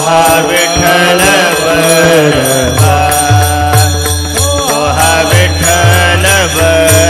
तोहा विठ्ठल बरवा, तोहा विठ्ठल बरवा.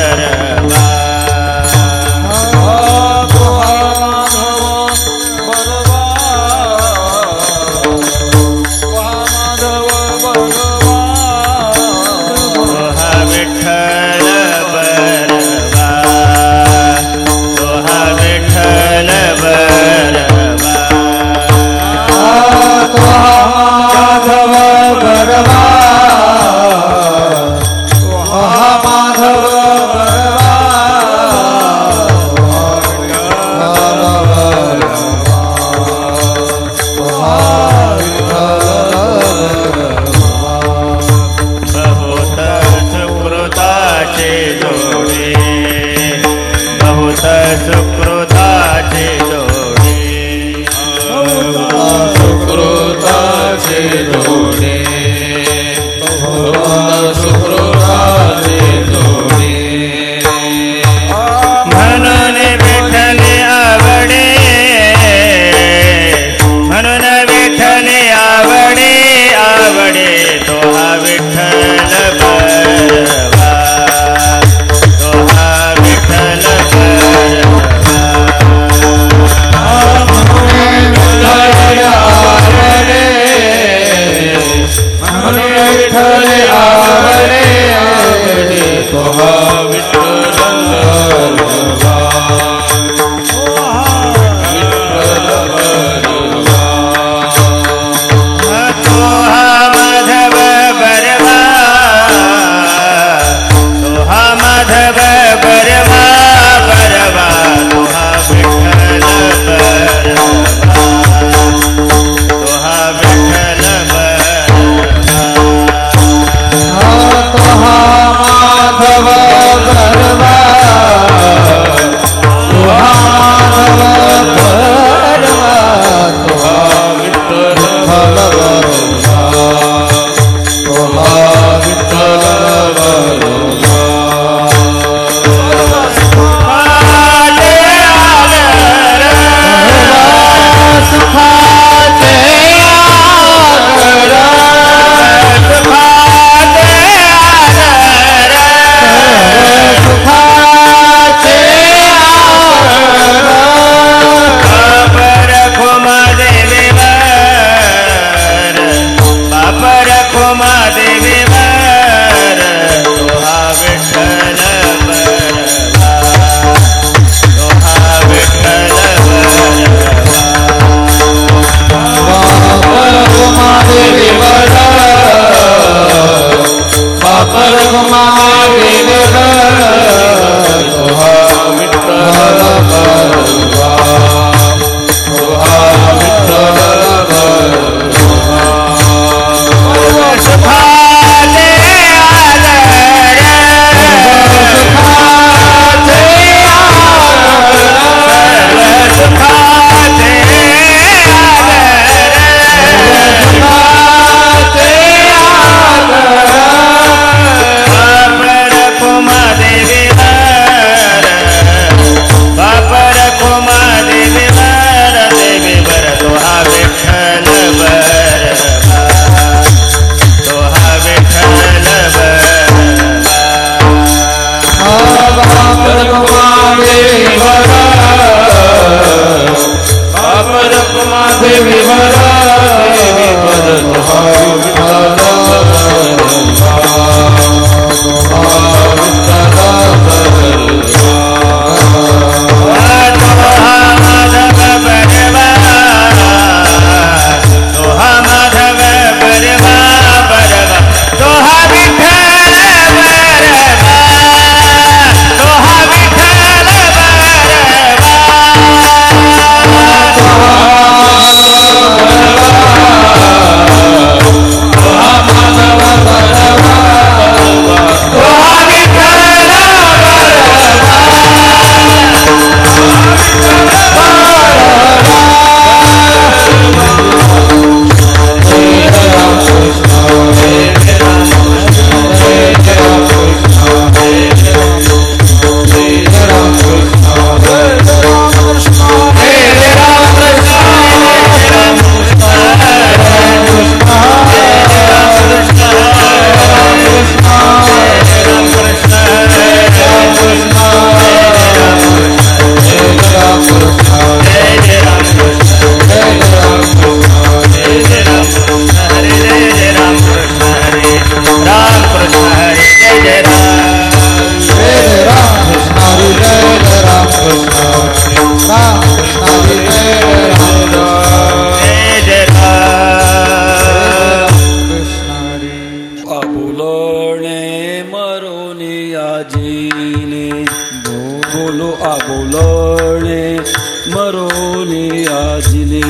આજને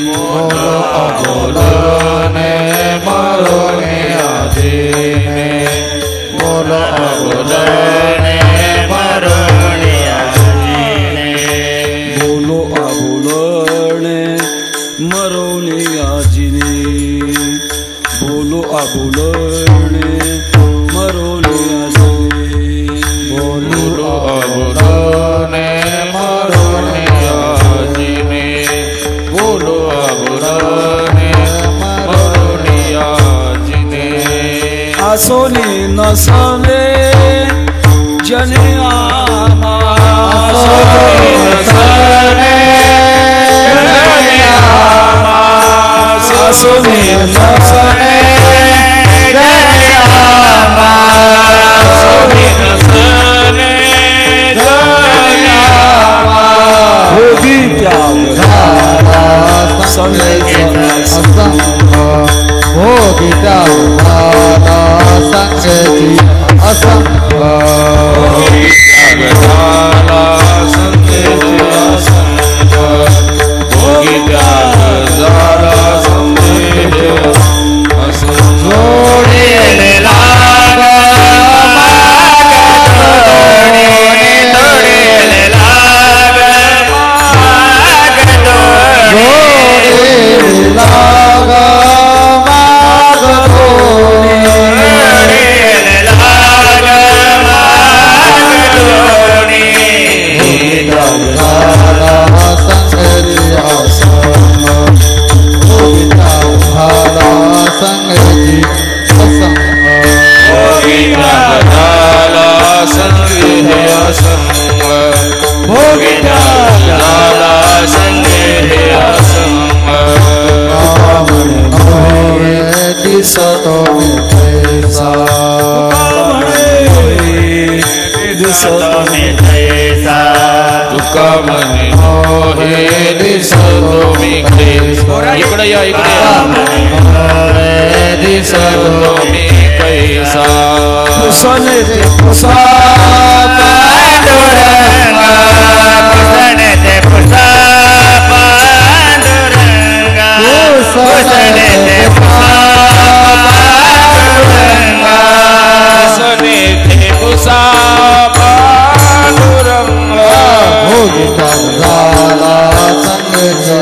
બોલો અબોલો ને મરો ને આજને બોલો અબોલો ને મરો ને આજને બોલો આબોલણે મરોને આજને બોલો આબોલણે મરોને આજને બોલો અબોલો ને મરો ને આજને બોલો અબોલો ને મરો ને આજને આસોને નસલે જને આમાં આસોને નસલે ભોગી ત્યાગ સંગે ભોગીતા સંગતિ અસંગ इकडे या इकडे कैसा कुसने ते कुसा पांडुरंगा कुसने ते कुसा पांडुरंगा कुसने ते कुसा पांडुरंगा कुसने ते कुसा पांडुरंगा भोगिता झाला संगचा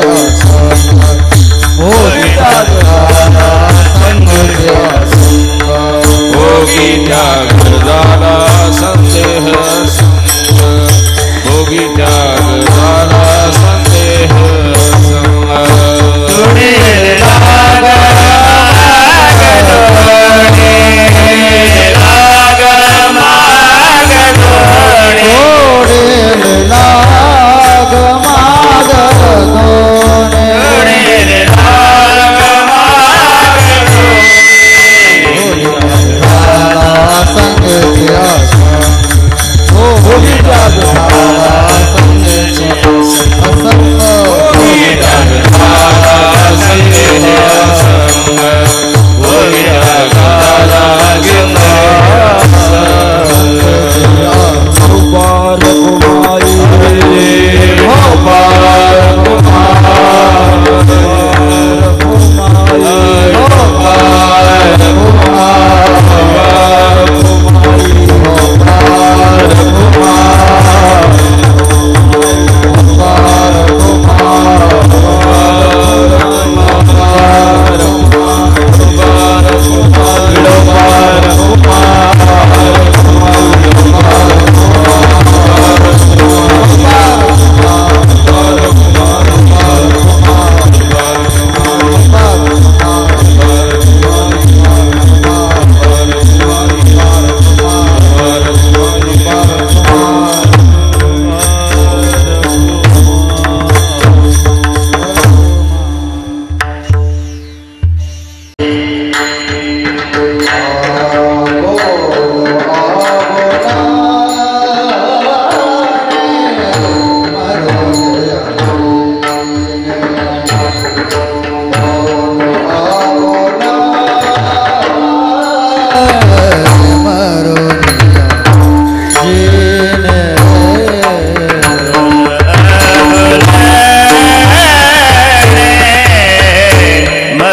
भोगिता झाला संगचा भोगी त्याग झाला संदेह संग भोगी त्याग झाला संदेह संग तुडे लाग मागदोणे लाग मागदोणे तुडे लाग मागदोणे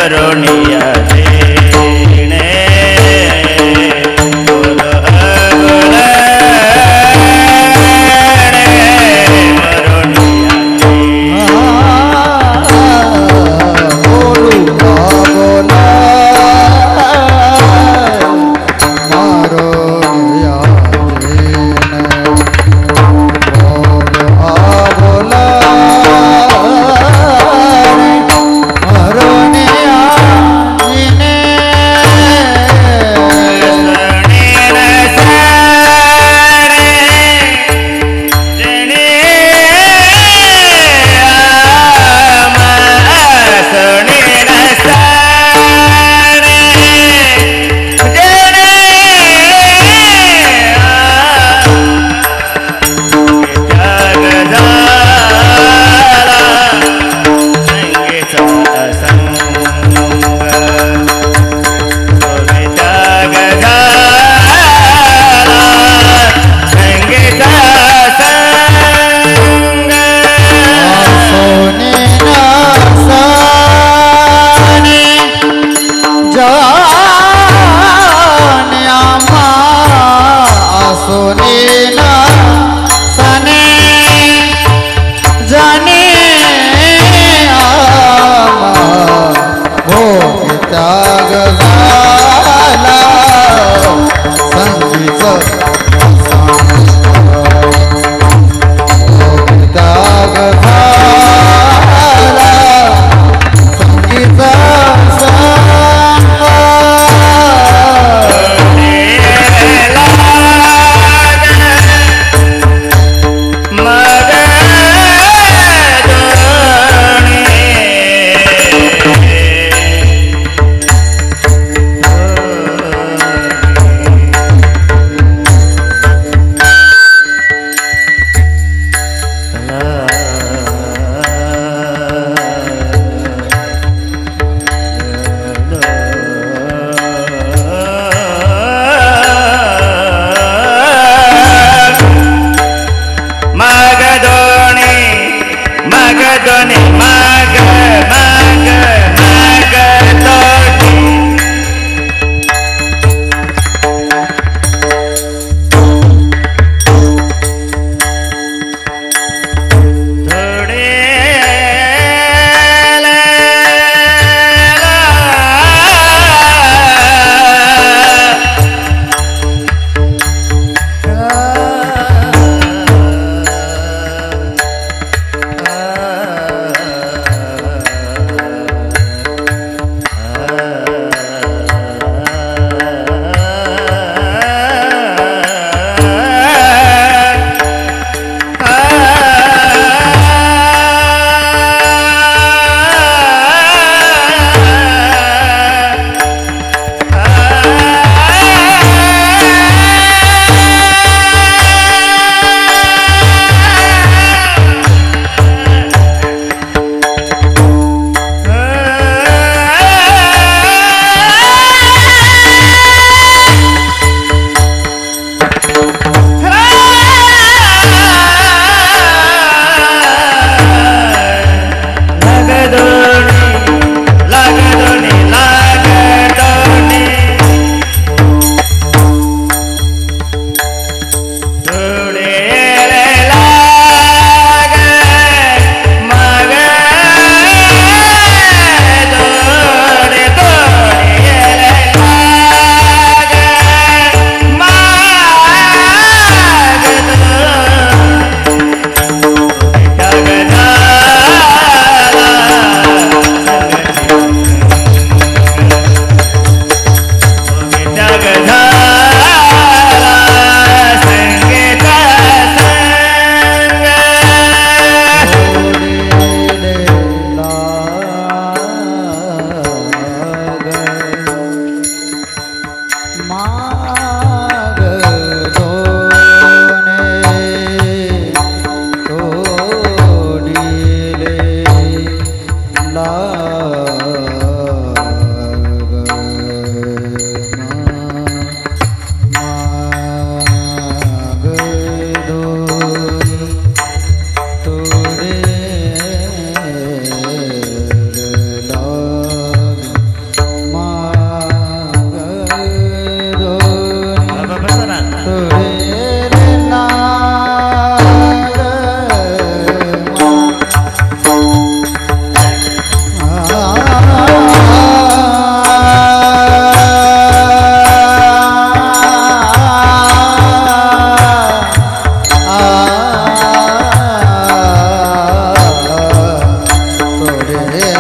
मरुनिया देने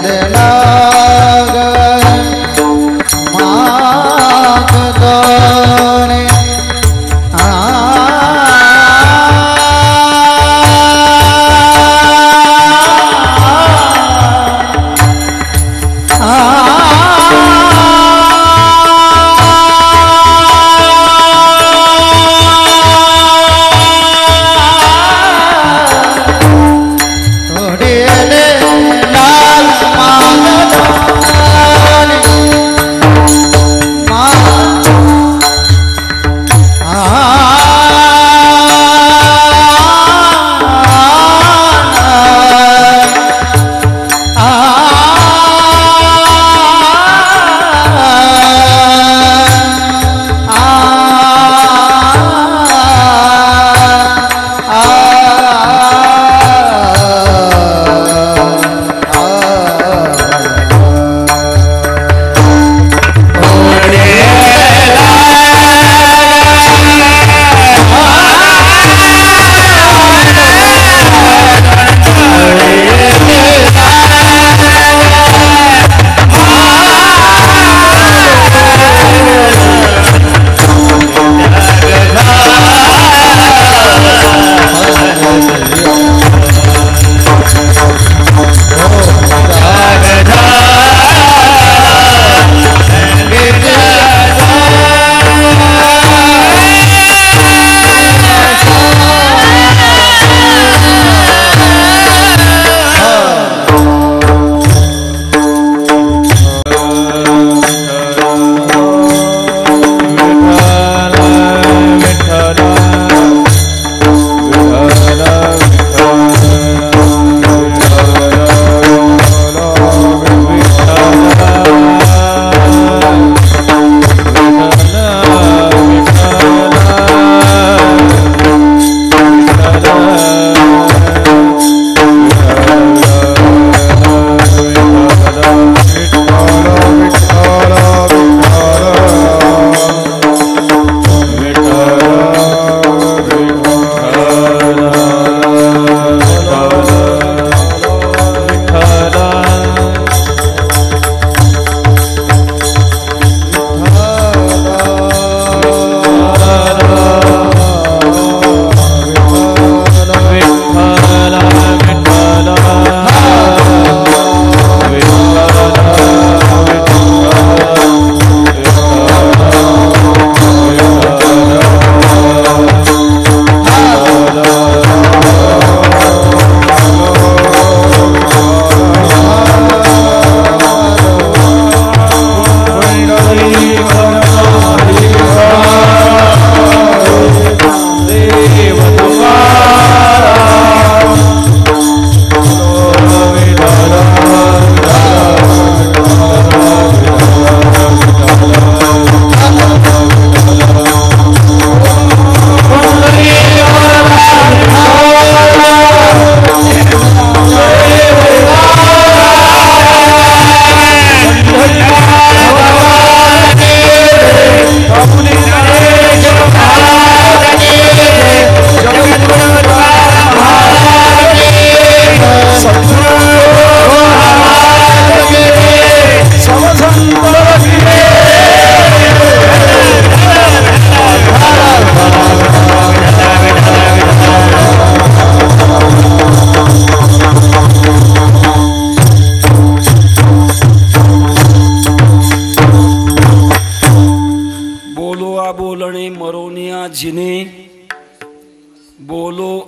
लाग माग दोने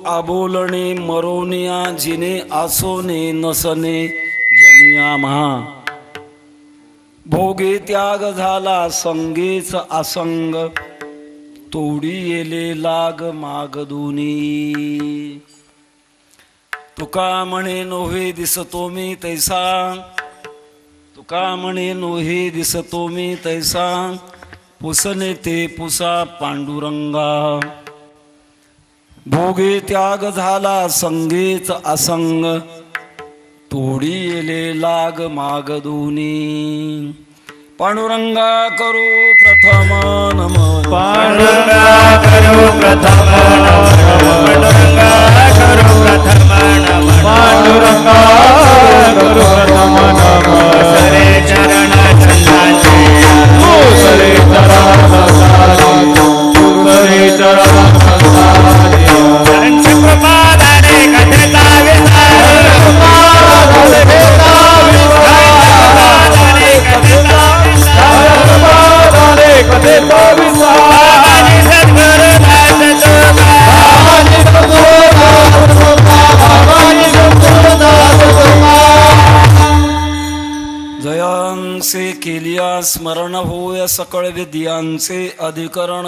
आबोलणे मरोनिया जिने आसोने नसने जनिया महा भोगे त्याग झाला संगेच असंग तोडी येले लाग मागदुनी तुका म्हणे नोहे दिसतो मी तैसा तुका म्हणे नोहे दिसतो मी तैसा पुसने ते पुसा पांडुरंगा भोगे त्याग झाला संगेच असंग तोडी येले लाग मागदुनी पांडुरंगा करू प्रथम नम पांडुरंगा करू प्रथम नम पांडुरंगा करू प्रथम नम पांडुरंगा करू प्रथम नमन सरे चरण चंदाचे सरे चरण सरे चरण त्यांची कृपादाने कथेचा विस्तार कृपादाने कथेचा विस्तार आणि सद्गुरु दास जयांचे केलिया स्मरण होय सकळ विद्यांचे अधिकरण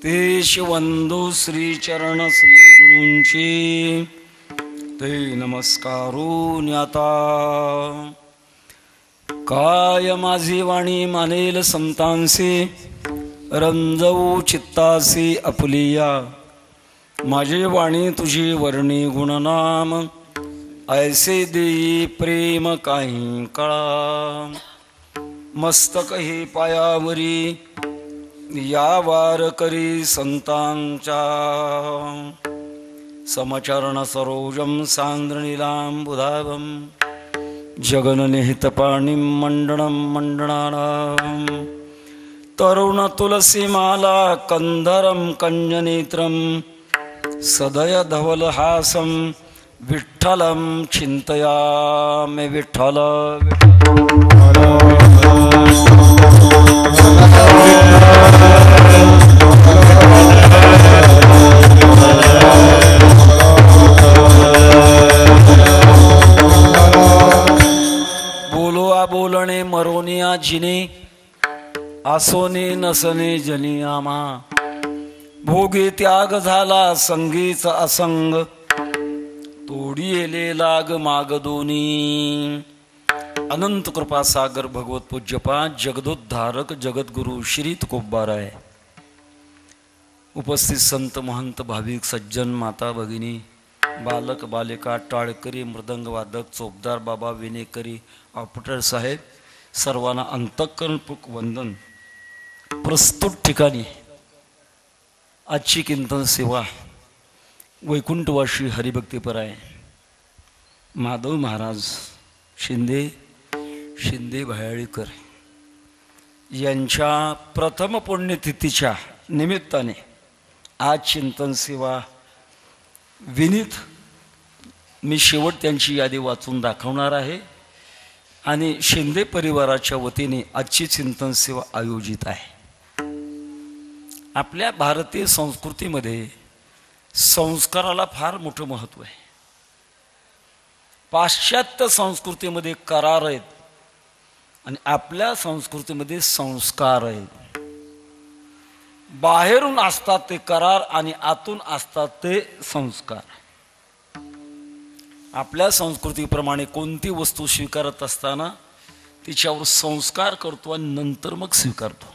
ते शिवंदू श्री चरण श्री गुरूंची ते नमस्कारून आता काय माझी वाणी मानेल संतांसी रंजवू चित्तासी अपुलिया माझी वाणी तुझी वर्णी गुणनाम ऐसे देई प्रेम काही कळा मस्तक हे पायावरी या वार करी संतांच्या समचरण सरोजम सांद्रनीलांबुधावम जगननिहितपाणिं मंडणं मंडणानां तरुण तुलसीमाला कंदरं कंजनेत्रं सदय धवलहासं विठ्ठलं चिंतयामि विठ्ठल बोलवा बोलणे मरोनिया जिने आसोने नसने जनी आमा भोगे त्याग झाला संगीचा असंग तोडी येले लाग माग दोनी अनंत कृपा सागर भगवत पूज्यपाद जगदोद्धारक जगद्गुरु श्री तुकोबाराय उपस्थित संत महंत भाविक सज्जन माता भगिनी बालक बालिका टाळकरी मृदंग वादक चोपदार बाबा विनेकरी ऑपरेटर साहेब सर्वांना अंतःकरणपूर्वक वंदन. प्रस्तुत ठिकाणी आजची कीर्तन सेवा वैकुंठवासी हरिभक्तीपराय माधव महाराज शिंदे भयाळीकर यांच्या प्रथम पुण्यतिथीच्या निमित्ताने आज चिंतन सेवा विनीत मी शेवट त्यांची यादी वाचून दाखवणार आहे आणि शिंदे परिवाराच्या वतीने आजची चिंतन सेवा आयोजित आहे. आपल्या भारतीय संस्कृतीमध्ये संस्काराला फार मोठं महत्त्व आहे. पाश्चात्य संस्कृतीमध्ये करार आहेत आणि आपल्या संस्कृतीमध्ये संस्कार आहेत. बाहेरून असतात ते करार आणि आतून असतात ते संस्कार. आपल्या संस्कृतीप्रमाणे कोणती वस्तू स्वीकारत असताना तिच्यावर संस्कार करतो आणि नंतर मग स्वीकारतो.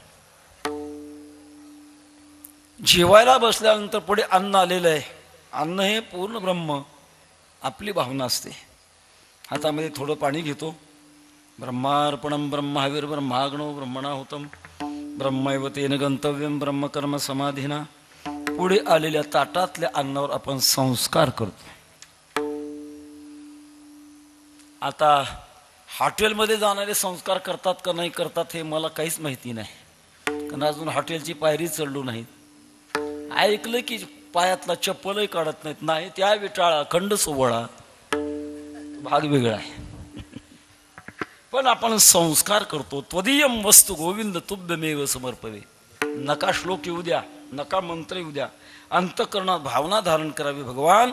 जेवायला बसल्यानंतर पुढे अन्न आलेलं आहे. अन्न हे पूर्ण ब्रह्म आपली भावना असते. हातामध्ये थोडं पाणी घेतो. ब्रह्मार्पणम ब्रह्मावीर ब्रह्माग्नो ब्रह्मणा होतम ब्रह्मैव तेन गंतव्यम ब्रह्मकर्म समाधीना. पुढे आलेल्या ताटातल्या अन्नावर आपण संस्कार करतो. आता हॉटेलमध्ये जाणारे संस्कार करतात का नाही करतात हे मला काहीच माहिती नाही, कारण अजून हॉटेलची पायरी चढलो नाही. ऐकलं की पायातला चप्पलही काढत नाहीत. नाही त्या विटाळा खंड सोवळा भाग वेगळा आहे. पण आपण संस्कार करतो. त्वदीयम वस्तू गोविंद तुभ्यमेव समर्पवे. नका श्लोक येऊ द्या, नका मंत्र येऊ द्या, अंतःकरणात भावना धारण करावी. भगवान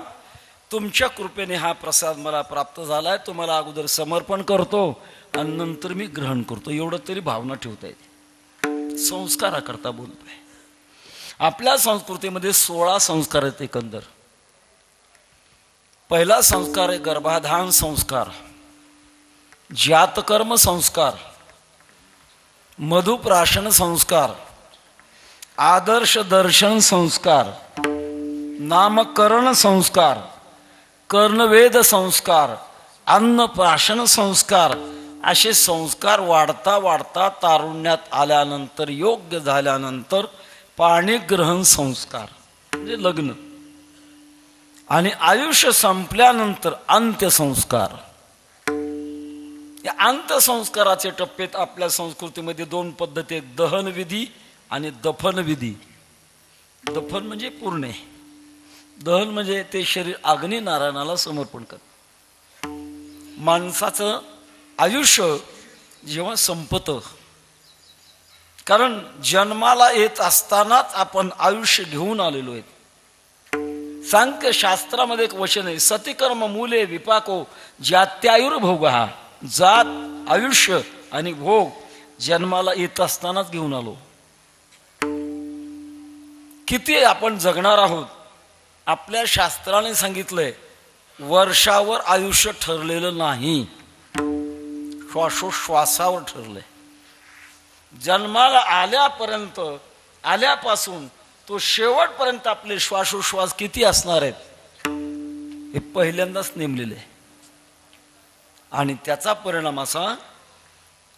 तुमच्या कृपेने हा प्रसाद मला प्राप्त झालाय, तुम्हाला अगोदर समर्पण करतो आणि नंतर मी ग्रहण करतो. एवढं तरी भावना ठेवता येते. संस्काराकरता बोलतोय. आपल्या संस्कृतीमध्ये 16 संस्कार आहेत एकंदर. पहिला संस्कार आहे गर्भाधान संस्कार, जातकर्म संस्कार, मधुप्राशन संस्कार, आदर्श दर्शन संस्कार, नामकरण संस्कार, कर्णवेद संस्कार, अन्नप्राशन संस्कार. असे संस्कार वाढता वाढता तारुण्यात आल्यानंतर योग्य झाल्यानंतर पाणीग्रहण संस्कार म्हणजे लग्न. आणि आयुष्य संपल्यानंतर अंत्यसंस्कार. या अंत्यसंस्काराचे टप्प्यात आपल्या संस्कृतीमध्ये दोन पद्धती आहेत, दहन विधी आणि दफन विधी. दफन म्हणजे पुरणे, दहन म्हणजे ते शरीर अग्नी नारायणाला समर्पण करत. माणसाचं आयुष्य जेव्हा संपतं, कारण जन्माला येत असतानाच आपण आयुष्य घेऊन आलेलो आहे. सांख्य शास्त्रामध्ये एक वचन आहे, सतिकर्म मूले विपाको जात्यायुर्भोग. हा जात, आयुष्य आणि भोग जन्माला येत असतानाच घेऊन आलो. किती आपण जगणार आहोत. आपल्या शास्त्राने सांगितलंय वर्षावर आयुष्य ठरलेलं नाही, श्वासोश्वासावर ठरलंय. जन्माला आल्यापासून तो शेवटपर्यंत आपले श्वासोश्वास किती असणार आहेत हे पहिल्यांदाच नेमलेले आहे. आणि त्याचा परिणाम असा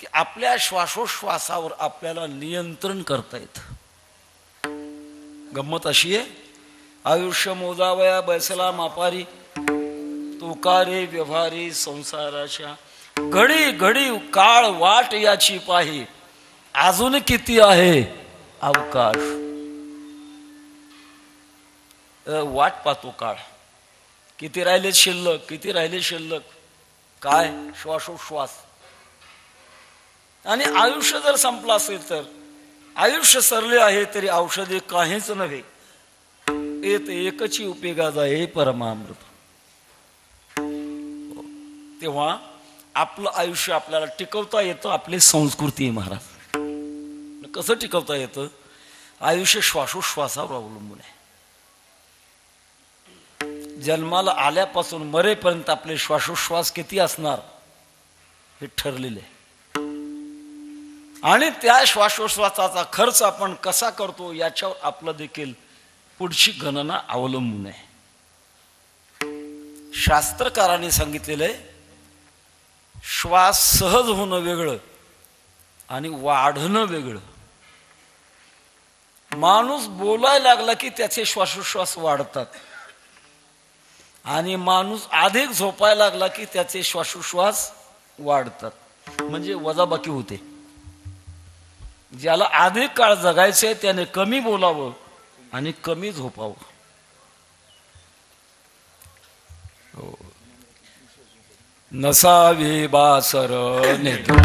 की आपल्या श्वासोश्वासावर आपल्याला नियंत्रण करता येतं. गंमत अशी आहे, आयुष्य मोजावया बैसला मापारी, तुकारे व्यवहारी संसाराच्या. घडी घडी काळ वाट याची पाही, अजून किती आहे अवकाश. वाट पाहतो काळ, किती राहिले शिल्लक, किती राहिले शिल्लक. काय श्वासोश्वास. आणि आयुष्य जर संपलं असेल तर, आयुष्य सरले आहे तरी औषधे काहीच नव्हे, येत एकची उपयोगाचा हे परमामृत. तेव्हा आपलं आयुष्य आपल्याला टिकवता येतं. आपली संस्कृती आहे महाराज. कसं टिकवता येतं? आयुष्य श्वासोश्वासावर अवलंबून आहे. जन्माला आल्यापासून मरेपर्यंत आपले श्वासोश्वास किती असणार हे ठरलेले आहे. आणि त्या श्वासोश्वासाचा खर्च आपण कसा करतो याच्यावर आपलं देखील पुढची गणना अवलंबून आहे. शास्त्रकारांनी सांगितलेलं आहे, श्वास सहज होणं वेगळं आणि वाढणं वेगळं. माणूस बोलायला लागला की त्याचे श्वासोश्वास वाढतात, आणि माणूस अधिक झोपायला लागला की त्याचे श्वासोश्वास वाढतात. म्हणजे वजाबाकी होते. ज्याला अधिक काळ जगायचे त्याने कमी बोलावं आणि कमी झोपावं. नसावे बासर नेत्र,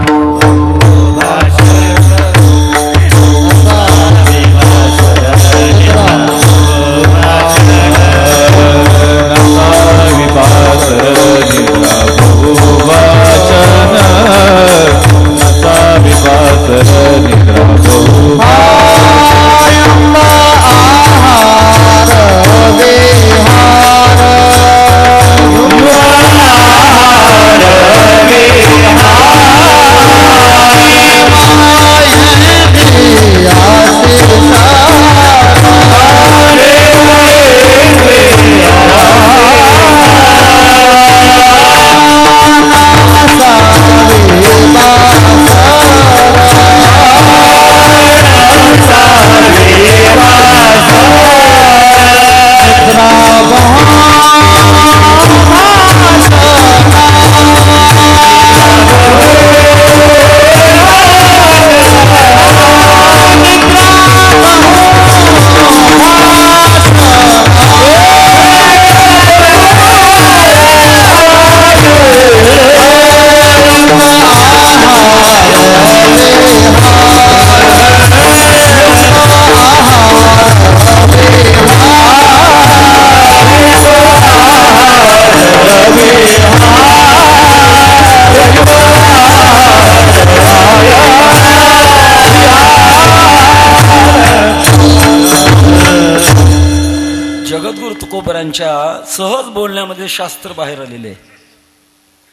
सहज बोलण्यामध्ये शास्त्र बाहेर आलेले.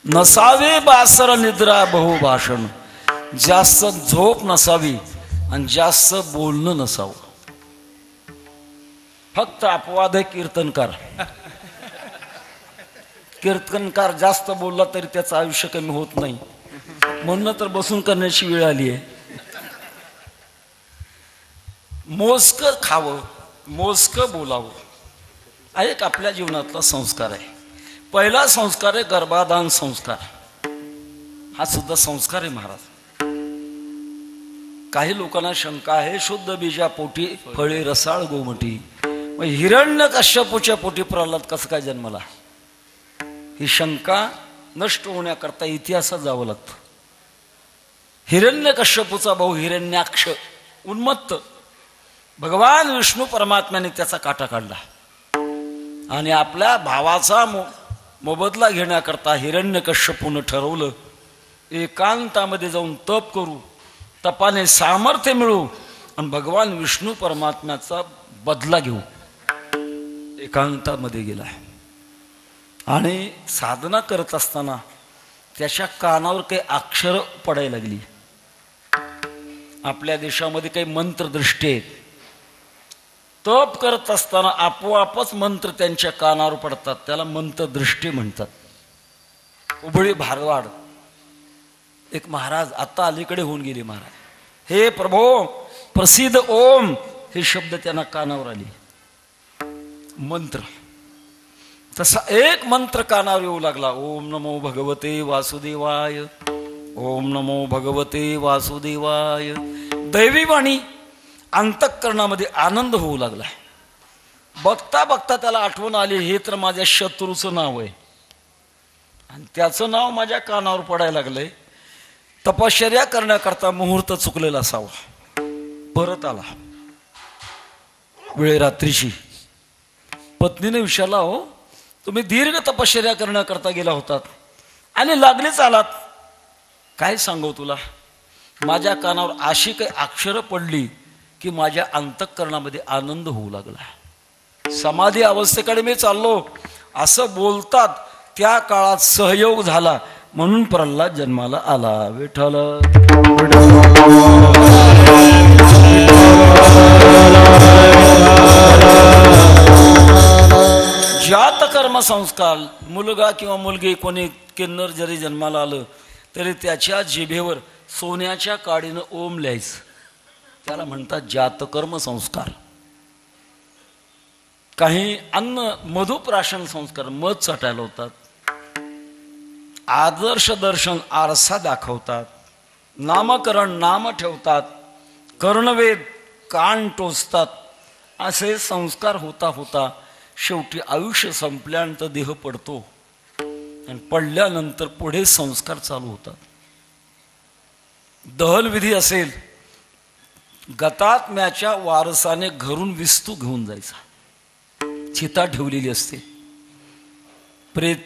नसावे बासर निद्रा बहु भाषण, जास्त झोप नसावी आणि जास्त बोलणं नसावं. फक्त अपवाद आहे कीर्तनकार. कीर्तनकार जास्त बोलला तरी त्याचं आयुष्य कमी होत नाही, म्हणून तर बसून करण्याची वेळ आली आहे. मोजकं खावं, मोजकं बोलावं. हा एक आपल्या जीवनातला संस्कार आहे. पहिला संस्कार आहे गर्भाधान संस्कार. हा सुद्धा संस्कार आहे महाराज. काही लोकांना शंका आहे, शुद्ध बीजा पोटी फळे रसाळ गोमटी, मग हिरण्यकश्यपूच्या पोटी प्रल्हाद कसं काय जन्मला? ही शंका नष्ट होण्याकरता इतिहासात जावं लागतं. हिरण्यकश्यपूचा भाऊ हिरण्याक्ष उन्मत्त, भगवान विष्णू परमात्म्याने त्याचा काटा काढला आणि आपल्या भावाचा मोबदला घेण्याकरता हिरण्यकश्यपूनं ठरवलं एकांतामध्ये जाऊन तप करू, तपाने सामर्थ्य मिळू आणि भगवान विष्णू परमात्म्याचा बदला घेऊ. एकांतामध्ये गेला आणि साधना करत असताना त्याच्या कानावर काही अक्षर पडायला लागली. आपल्या देशामध्ये काही मंत्रदृष्टी आहेत. तप करत असताना आपोआपच मंत्र त्यांच्या कानावर पडतात, त्याला मंत्रदृष्टी म्हणतात. उबळी भारवाड एक महाराज आता अलीकडे होऊन गेले महाराज. हे प्रभो प्रसिद्ध ओम हे शब्द त्यांना कानावर आले. मंत्र तसा एक मंत्र कानावर येऊ लागला. ओम नमो भगवते वासुदेवाय, ओम नमो भगवते वासुदेवाय. दैवी वाणी अंतःकरणामध्ये आनंद होऊ लागला. बघता बघता त्याला आठवण आली, हे तर माझ्या शत्रूचं नाव आहे आणि त्याचं नाव माझ्या कानावर पडायला लागलंय. तपश्चर्या करण्याकरता मुहूर्त चुकलेला असावा. परत आला वेळ रात्रीची. पत्नीने विचारला, हो तुम्ही दीर्घ तपश्चर्या करण्याकरता गेला होतात आणि लागलेच आलात, काय सांगू तुला? माझ्या कानावर अशी काही अक्षरं पडली की माझ्या अंतःकरणामध्ये आनंद होऊ लागला. समाधी अवस्थेकडे मी चाललो असं बोलतात त्या काळात सहयोग झाला म्हणून प्रल्हाद जन्माला आला. विठ्ठल जात कर्म संस्कार. मुलगा किंवा मुलगी कोणी किन्नर जरी जन्माला आलं तरी त्याच्या जिभेवर सोन्याच्या काडीनं ओम लिहायचं, त्याला म्हणतात जातकर्म संस्कार. काही अन्न मधुप्राशन संस्कार, मध चटायला होतात. आदर्श दर्शन आरसा दाखवतात. नामकरण नाम ठेवतात. कर्णवेद कान टोचतात. असे संस्कार होता होता शेवटी आयुष्य संपल्यानंतर देह पडतो आणि पडल्यानंतर पुढे संस्कार चालू होतात. दहलविधी असेल, गतात्म्याच्या वारसाने घरून विस्तू घेऊन जायचा. चिता ठेवलेली असते, प्रेत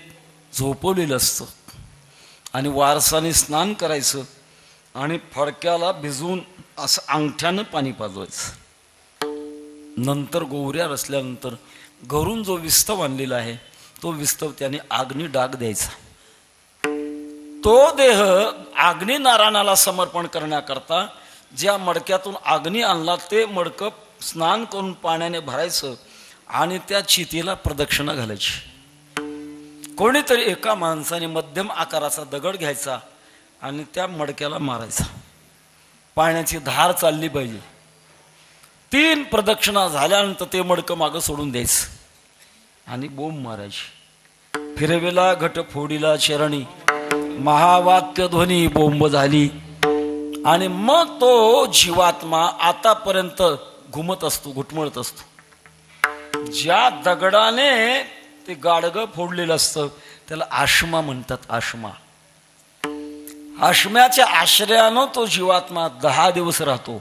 झोपवलेलं असतं आणि वारसाने स्नान करायचं आणि फडक्याला भिजवून असं अंगठ्यानं पाणी पाजवायचं. नंतर गोवऱ्या रचल्यानंतर घरून जो विस्तव आणलेला आहे तो विस्तव त्याने अग्नी डाग द्यायचा. तो देह अग्नी नारायणाला समर्पण करण्याकरता ज्या मडक्यातून अग्नी आणला ते मडकं स्नान करून पाण्याने भरायचं आणि त्या चितेला प्रदक्षिणा घालायची. कोणीतरी एका माणसाने मध्यम आकाराचा दगड घ्यायचा आणि त्या मडक्याला मारायचा. पाण्याची धार चालली पाहिजे. 3 प्रदक्षिणा झाल्यानंतर ते मडकं मागं सोडून द्यायचं आणि बोंब मारायची. फिरवेला घट फोडीला चरणी, महावाक्य ध्वनी बोंब झाली. आणि मग तो जीवात्मा आतापर्यंत घुमत असतो, घुटमळत असतो. ज्या दगडाने ते गाडगं फोडलेलं असतं त्याला आश्मा म्हणतात. आश्मा, आश्म्याच्या आश्रयानं तो जीवात्मा 10 दिवस राहतो.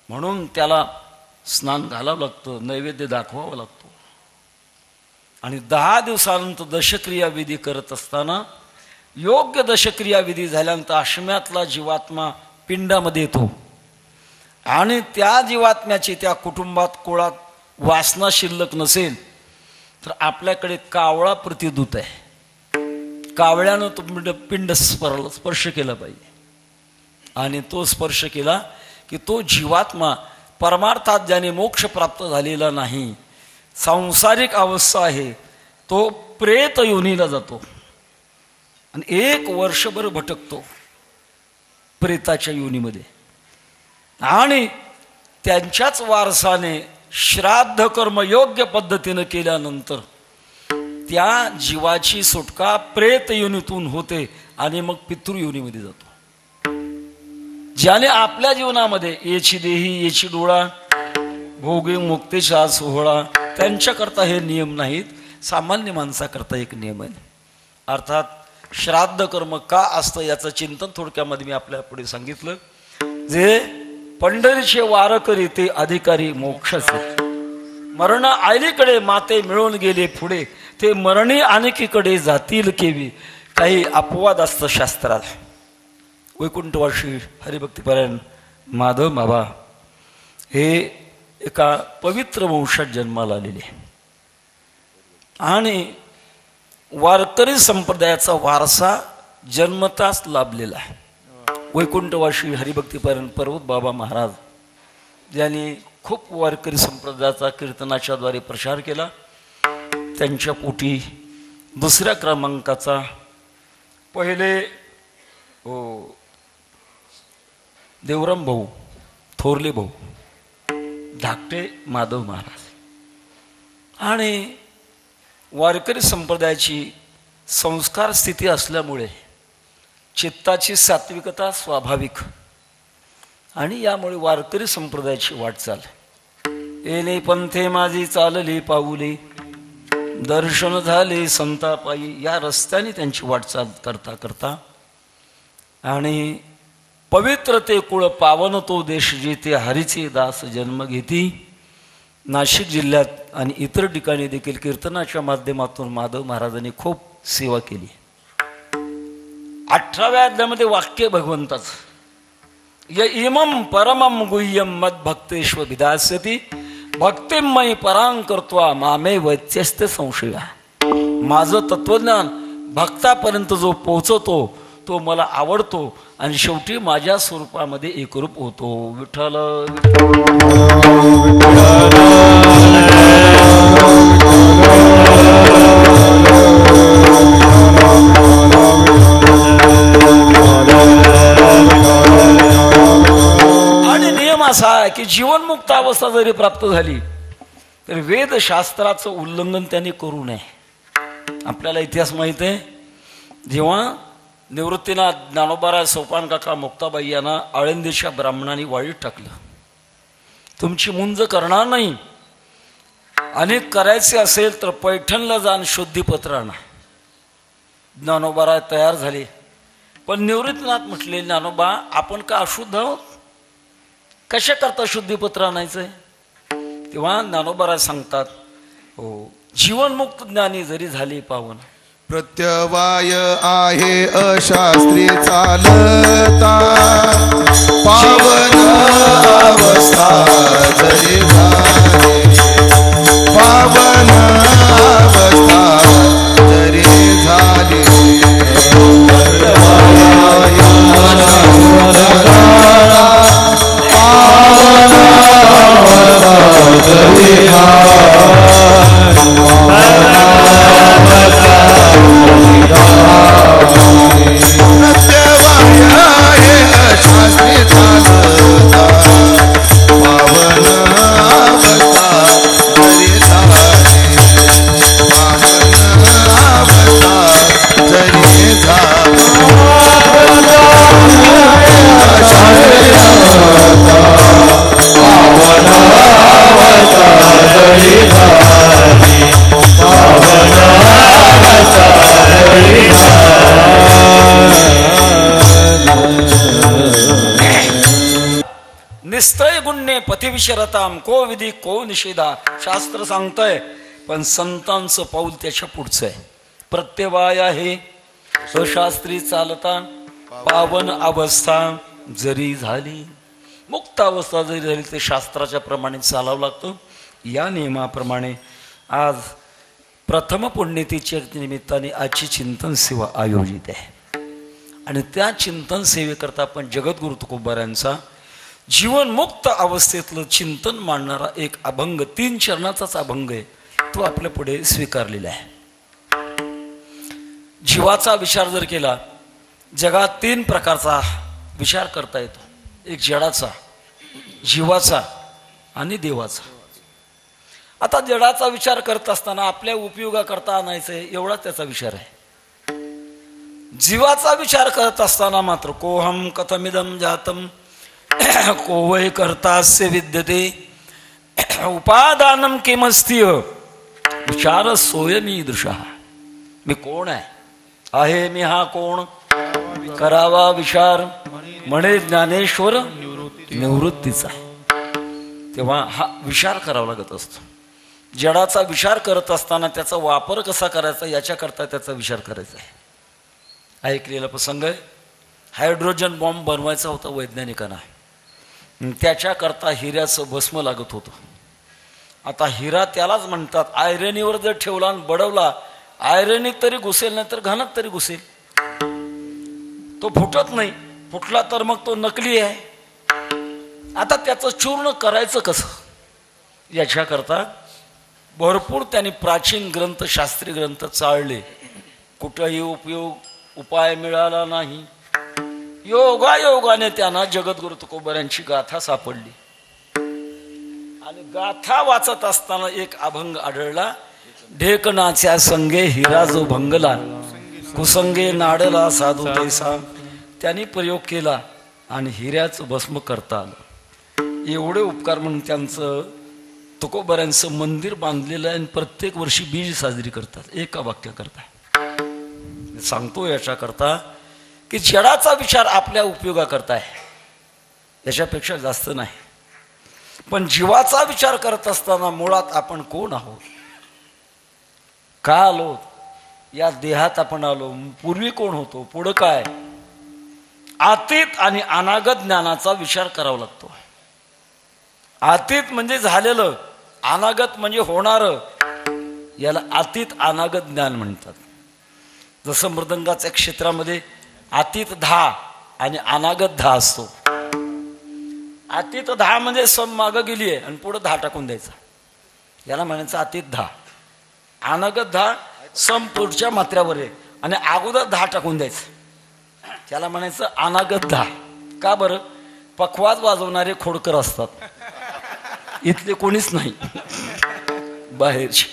म्हणून त्याला स्नान घालावं लागतं, नैवेद्य दाखवावं लागतो. आणि 10 दिवसानंतर दशक्रिया विधी करत असताना योग्य दशक्रिया विधी झाल्यानंतर आश्म्यातला जीवात्मा पिंडामध्ये येतो आणि त्या जीवात्म्याची त्या कुटुंबात कुळात वासना शिल्लक नसेल तर आपल्याकडे कावळा प्रतिदूत आहे. कावळ्यानं तो पिंड स्पर्श केला पाहिजे आणि तो स्पर्श केला की तो जीवात्मा परमार्थात ज्याने मोक्ष प्राप्त झालेला नाही, सांसारिक अवस्था आहे, तो प्रेत योनीला जातो आणि 1 वर्षभर भटकतो प्रेताच्या योनीमध्ये. आणि त्यांच्याच वारसाने श्राद्ध कर्म योग्य पद्धतीनं केल्यानंतर त्या जीवाची सुटका प्रेत योनीतून होते आणि मग पितृ योनीमध्ये जातो. ज्याने आपल्या जीवनामध्ये येची देही येची डोळा भोगे मुक्तीचा सोहळा, त्यांच्याकरता हे नियम नाहीत, सामान्य माणसाकरता एक नियम आहे. अर्थात श्राद्ध कर्म का असतं याचं चिंतन थोडक्यामध्ये मी आपल्या पुढे सांगितलं. जे पंढरीचे वारकरी ते अधिकारी मोक्षाचे, मरण आईलीकडे माते मिळून गेले पुढे, ते मरणी अनेकीकडे जातील केवी. काही अपवाद असतं शास्त्रात. वैकुंठवासी हरिभक्तीपरायण माधव बाबा हे एका पवित्र वंशात जन्माला आलेले आणि वारकरी संप्रदायाचा वारसा जन्मताच लाभलेला आहे. वैकुंठवासी हरिभक्तीपरायण पर्वत बाबा महाराज ज्यांनी खूप वारकरी संप्रदायाचा कीर्तनाच्या द्वारे प्रचार केला, त्यांच्या पोटी दुसऱ्या क्रमांकाचा पहिले देवराम भाऊ थोरले भाऊ धाकटे माधव महाराज. आणि वारकरी संप्रदायाची संस्कार स्थिती असल्यामुळे चित्ताची सात्विकता स्वाभाविक आणि यामुळे वारकरी संप्रदायाची वाटचाल. येणे पंथे माझी चालली पाऊले, दर्शन झाले संतापायी, या रस्त्याने त्यांची वाटचाल करता करता आणि पवित्र ते कुळ पावन तो देश जेथे हरीचे दास जन्म घेती. नाशिक जिल्ह्यात आणि इतर ठिकाणी देखील कीर्तनाच्या माध्यमातून माधव महाराजांनी खूप सेवा केली. 18व्या अध्यायामध्ये वाक्य भगवंताच य इमं परमं गुह्यं मद्भक्तेष्व विदास्यति भक्तिमयी परां कर्त्वा मामे वैत्यस्ते संशया. माझं तत्वज्ञान भक्तापर्यंत जो पोचवतो तो मला आवडतो आणि शेवटी माझ्या स्वरूपामध्ये एकरूप होतो. विठ्ठल आणि नियम असा आहे की जीवनमुक्त अवस्था जरी प्राप्त झाली तरी वेदशास्त्राचं उल्लंघन त्यांनी करू नये. आपल्याला इतिहास माहित आहे, जेव्हा निवृत्तीनाथ ज्ञानोबाराय सोपान काका मुक्ताबाई यांना आळंदीच्या ब्राह्मणांनी वाळीत टाकलं. तुमची मुंज करणार नाही आणि करायचे असेल तर पैठणला जाण शुद्धीपत्र आणा. ज्ञानोबाराय तयार झाले, पण निवृत्तीनाथ म्हटले ज्ञानोबा आपण का अशुद्ध आहोत, कशा करता शुद्धीपत्र आणायचंय. तेव्हा ज्ञानोबाराय सांगतात, हो जीवनमुक्त ज्ञानी जरी झाले पावन प्रत्यवाय आहे अशास्त्री चालता पावन अवस्था जरी झाली, पावन अवस्था जरी झाली. निस्त्रय गुण्ये पथिविशरताम को विधी को निषेधा. शास्त्र सांगतंय, पण संतांचं पाऊल त्याच्या पुढचं आहे. प्रत्यवाय आहे अशास्त्री चालता पावन अवस्था जरी झाली, मुक्त अवस्था जरी झाली ते शास्त्राच्या प्रमाणे चालावं लागतं. या नियमाप्रमाणे आज प्रथम पुण्यतिथीच्या निमित्ताने आजची चिंतन सेवा आयोजित आहे आणि त्या चिंतन सेवेकरता आपण जगद्गुरु तुकोबारायांचा जीवनमुक्त अवस्थेतलं चिंतन मांडणारा एक अभंग, 3 चरणाचाच अभंग आहे, तो आपल्या पुढे स्वीकारलेला आहे. जीवाचा विचार जर केला, जगात 3 प्रकारचा विचार करता येतो. एक जडाचा, जीवाचा आणि देवाचा. आता जडाचा विचार करत असताना आपल्या उपयोगाकरता आणायचं एवढाच त्याचा विचार आहे. जीवाचा विचार करत असताना मात्र कोहम कथमिदम जातम को वै कर्तास्य विद्यते उपादानम किमस्ति विचार सोयमी दृशा. मी कोण आहे मी हा कोण करावा विचार म्हणे ज्ञानेश्वर निवृत्तीचा. तेव्हा हा विचार करावा लागत असतो. जडाचा विचार करत असताना त्याचा वापर कसा करायचा याच्याकरता त्याचा विचार करायचा आहे. ऐकलेला प्रसंग आहे. हायड्रोजन बॉम्ब बनवायचा होता वैज्ञानिकांना. त्याच्याकरता हिऱ्याचं भस्म लागत होतं. आता हिरा त्यालाच म्हणतात आयरनीवर जर ठेवला आणि बडवला आयरनीत तरी घुसेल नाही तर घाणात तरी घुसेल. तो फुटत नाही. फुटला तर मग तो नकली आहे. आता त्याचं चूर्ण करायचं कसं याच्याकरता भरपूर त्यांनी प्राचीन ग्रंथ शास्त्रीय ग्रंथ चाळले. कुठंही उपाय मिळाला नाही. योगायोगाने त्यांना जगद्गुरु तुकोबारांची गाथा सापडली. आणि गाथा वाचत असताना एक अभंग आढळला. ढेकणाच्या संगे हिरा जो भंगला कुसंगे नाडला साधू तैसा. त्यांनी प्रयोग केला आणि हिऱ्याचं भस्म करता आलं. एवढे उपकार म्हणून त्यांचं तुकोबारांचं मंदिर बांधलेलं आहे आणि प्रत्येक वर्षी बीज साजरी करतात एका वाक्याकरता. सांगतो याच्याकरता की जडाचा विचार आपल्या उपयोगाकरता आहे याच्यापेक्षा जास्त नाही. पण जीवाचा विचार करत असताना मुळात आपण कोण आहोत, का आलो, या देहात आपण आलो, पूर्वी कोण होतो, पुढं काय, अतीत आणि अनागत ज्ञानाचा विचार करावा लागतो. अतीत म्हणजे झालेलं, अनागत म्हणजे होणारं. याला अतीत अनागत ज्ञान म्हणतात. जसं मृदंगाच्या क्षेत्रामध्ये अतीत 10 आणि अनागत 10 असतो. अतीत 10 म्हणजे सम मागं गेली आहे आणि पुढे 10 टाकून द्यायचा, याला म्हणायचं अतीत 10. अनागत 10 सम पुढच्या मात्र्यावर आहे आणि अगोदर 10 टाकून द्यायचं, त्याला म्हणायचं अनागत 10. का बरं? पखवाज वाजवणारे खोडकर असतात, इथले कोणीच नाही, बाहेरचे.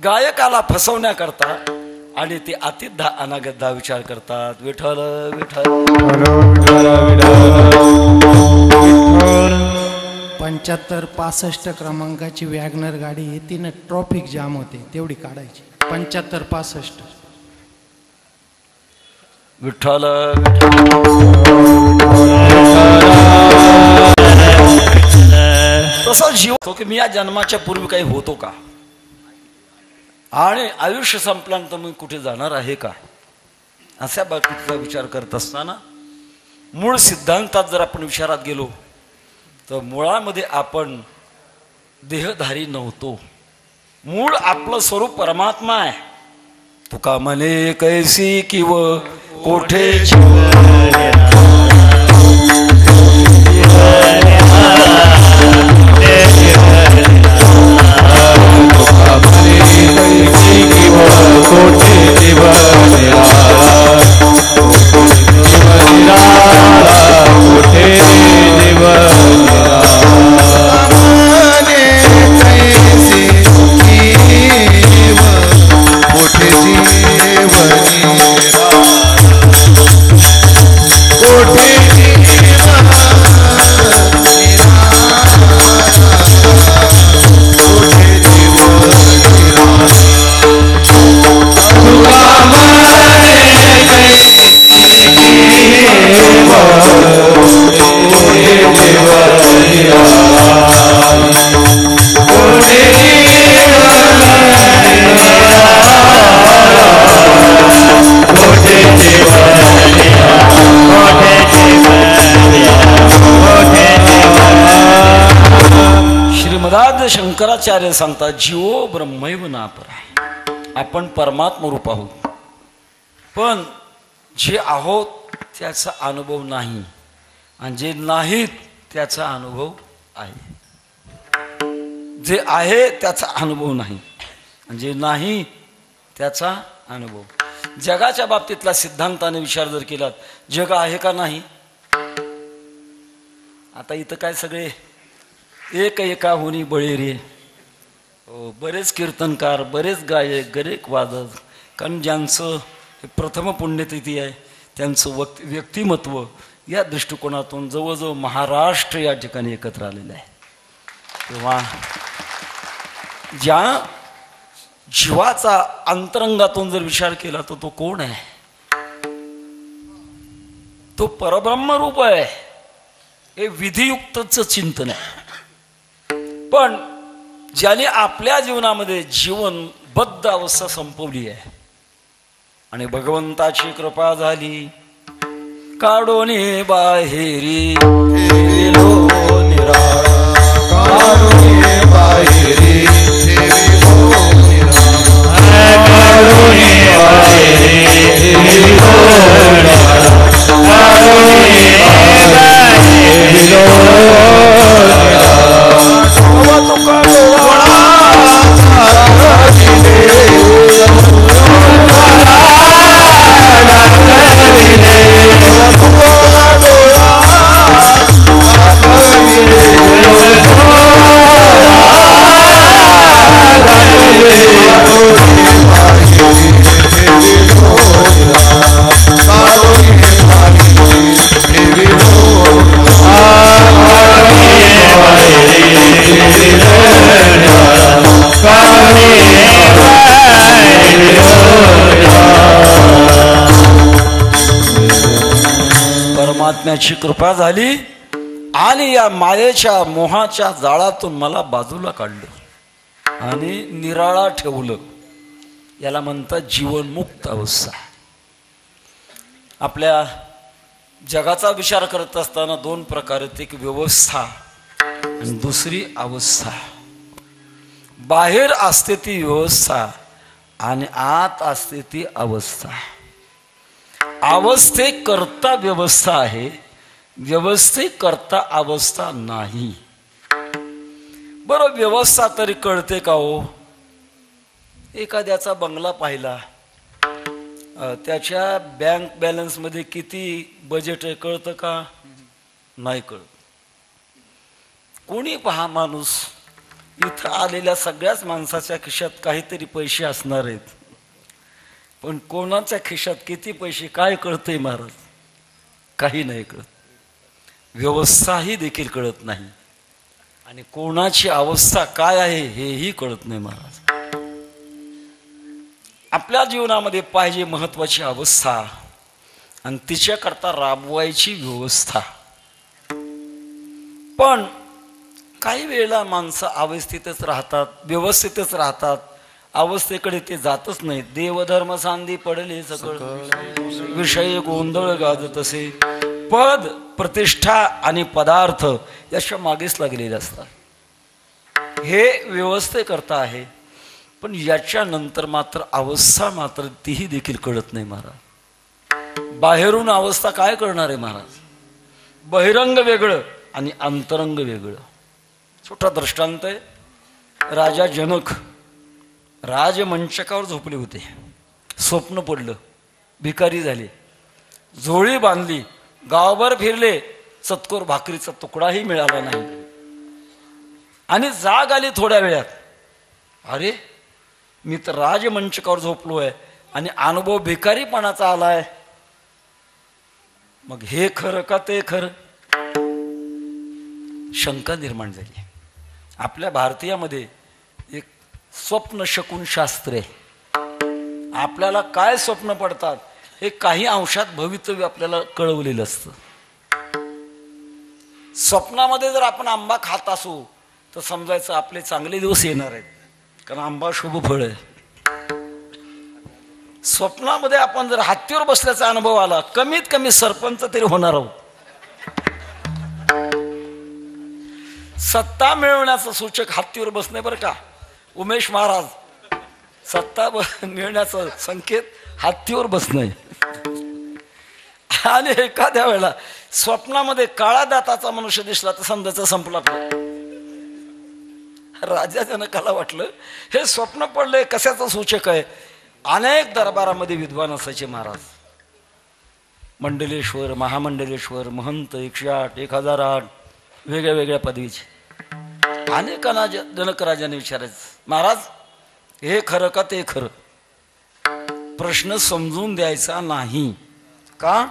गायकाला फसवण्याकरता आणि ते अतीत 10 अनागत 10 विचार करतात. विठ्ठल विठ्ठल 75-65 क्रमांकाची वॅगनर गाडी आहे, तिनं ट्रॉफिक जाम होते, तेवढी काढायची. 75-65 विठ्ठल. तसा जीव तो की मी या जन्माच्या पूर्वी काही होतो का, आणि आयुष्य संपल्यानंतर मी कुठे जाणार आहे का, अशा बाबतीचा विचार करत असताना मूळ सिद्धांतात जर आपण विचारात गेलो तर मुळामध्ये आपण देहधारी नव्हतो. मूळ आपलं स्वरूप परमात्मा आहे. तुका म्हणे कैसी किव कोठे शंकराचार्य सांगतात जीवो ब्रह्मैव नापर. आपण परमात्म रूप आहोत, पण जे आहोत त्याचा अनुभव नाही आणि जे नाहीत त्याचा अनुभव आहे. जे आहे त्याचा अनुभव नाही आणि जे नाही त्याचा अनुभव. जगाच्या बाबतीतला सिद्धांताने विचार जर केला, जग आहे का नाही, आता इथं काय सगळे एक एका होनी बळी रे, बरेच कीर्तनकार, बरेच गायक, बरेच वादक, कारण ज्यांचं प्रथम पुण्यतिथी आहे त्यांचं व्यक्तिमत्व या दृष्टिकोनातून जवळजवळ महाराष्ट्र या ठिकाणी एकत्र आलेलं आहे. तेव्हा ज्या जीवाचा अंतरंगातून जर विचार केला तर तो कोण आहे? तो परब्रह्म रूप आहे. हे विधियुक्तच चिंतन आहे. पण ज्याने आपल्या जीवनामध्ये जीवनबद्ध अवस्था संपवली आहे आणि भगवंताची कृपा झाली, काढोनी बाहेरी बाहेरी परमात्म्याची कृपा झाली आणि या मायेच्या मोहाच्या जाळातून मला बाजूला काढलं आणि निराळा ठेवलं. याला म्हणतात जीवनमुक्त अवस्था. आपल्या जगाचा विचार करत असताना दोन प्रकार आहेत, एक व्यवस्था आणि दुसरी अवस्था. बाहेर असते ती व्यवस्था आणि आत असते ती अवस्था. अवस्थेकरता व्यवस्था आहे, व्यवस्थेकरता अवस्था नाही. बरं, व्यवस्था तरी कळते का हो? एखाद्याचा बंगला पाहिला, त्याच्या बँक बॅलन्स मध्ये किती बजेट आहे कळतं का? नाही कळत. कोणी पहा, माणूस इथं आलेल्या सगळ्याच माणसाच्या खिशात काहीतरी पैसे असणार आहेत, पण कोणाच्या खिशात किती पैसे काय कळतंय महाराज? काही नाही कळत. व्यवस्थाही देखील कळत नाही आणि कोणाची अवस्था काय आहे हेही कळत नाही महाराज. आपल्या जीवनामध्ये पाहिजे महत्वाची अवस्था आणि तिच्याकरता राबवायची व्यवस्था. पण काही वेळेला माणसं अवस्थेतच राहतात, व्यवस्थितच राहतात, अवस्थेकडे ते जातच नाही. देवधर्म सांधी पडले सकळ, विषय गोंधळ गाजत असे. पद, प्रतिष्ठा आणि पदार्थ याच्या मागेच लागलेले असतात. हे व्यवस्थेकरता आहे, पण याच्या नंतर मात्र अवस्था मात्र तीही देखील कळत नाही महाराज. बाहेरून अवस्था काय करणार आहे महाराज? बहिरंग वेगळं आणि अंतरंग वेगळं. छोटा दृष्टांत आहे. राजा जनक राजमंचकावर झोपले होते. स्वप्न पडलं, भिकारी झाले, झोळी बांधली, गावभर फिरले, चतकोर भाकरीचा तुकडाही मिळाला नाही. आणि जाग आली थोड्या वेळात, अरे मी तर राजमंचकावर झोपलोय आणि अनुभव भिकारीपणाचा आलाय. मग हे खरं का ते खरं? शंका निर्माण झाली. आपल्या भारतीयामध्ये एक स्वप्न शकुन शास्त्र आहे. आपल्याला काय स्वप्न पडतात हे काही अंशात भवितव्य आपल्याला कळवलेलं असतं. स्वप्नामध्ये जर आपण आंबा खात असू तर समजायचं आपले चांगले दिवस येणार आहेत, कारण आंबा शुभ फळ आहे. स्वप्नामध्ये आपण जर हत्तीवर बसल्याचा अनुभव आला, कमीत कमी सरपंच तरी होणार आहोत. सत्ता मिळवण्याचं सूचक हत्तीवर बसणे बरं का उमेश महाराज. सत्ता मिळण्याचं संकेत हत्तीवर बसणे. आणि एखाद्या वेळेला स्वप्नामध्ये काळा दाताचा मनुष्य दिसला तर समजायचं संपला. राजा जनकाला वाटलं हे स्वप्न पडलंय कशाचं सूचक आहे. अनेक दरबारामध्ये विद्वान असायचे महाराज. मंडलेश्वर, महामंडलेश्वर, महंत 108, 1008 वेगळ्या वेगळ्या पदवीचे. अनेकांना जनक राजाने विचारायचं, महाराज हे खरं का ते खरं? प्रश्न समजून द्यायचा नाही. का?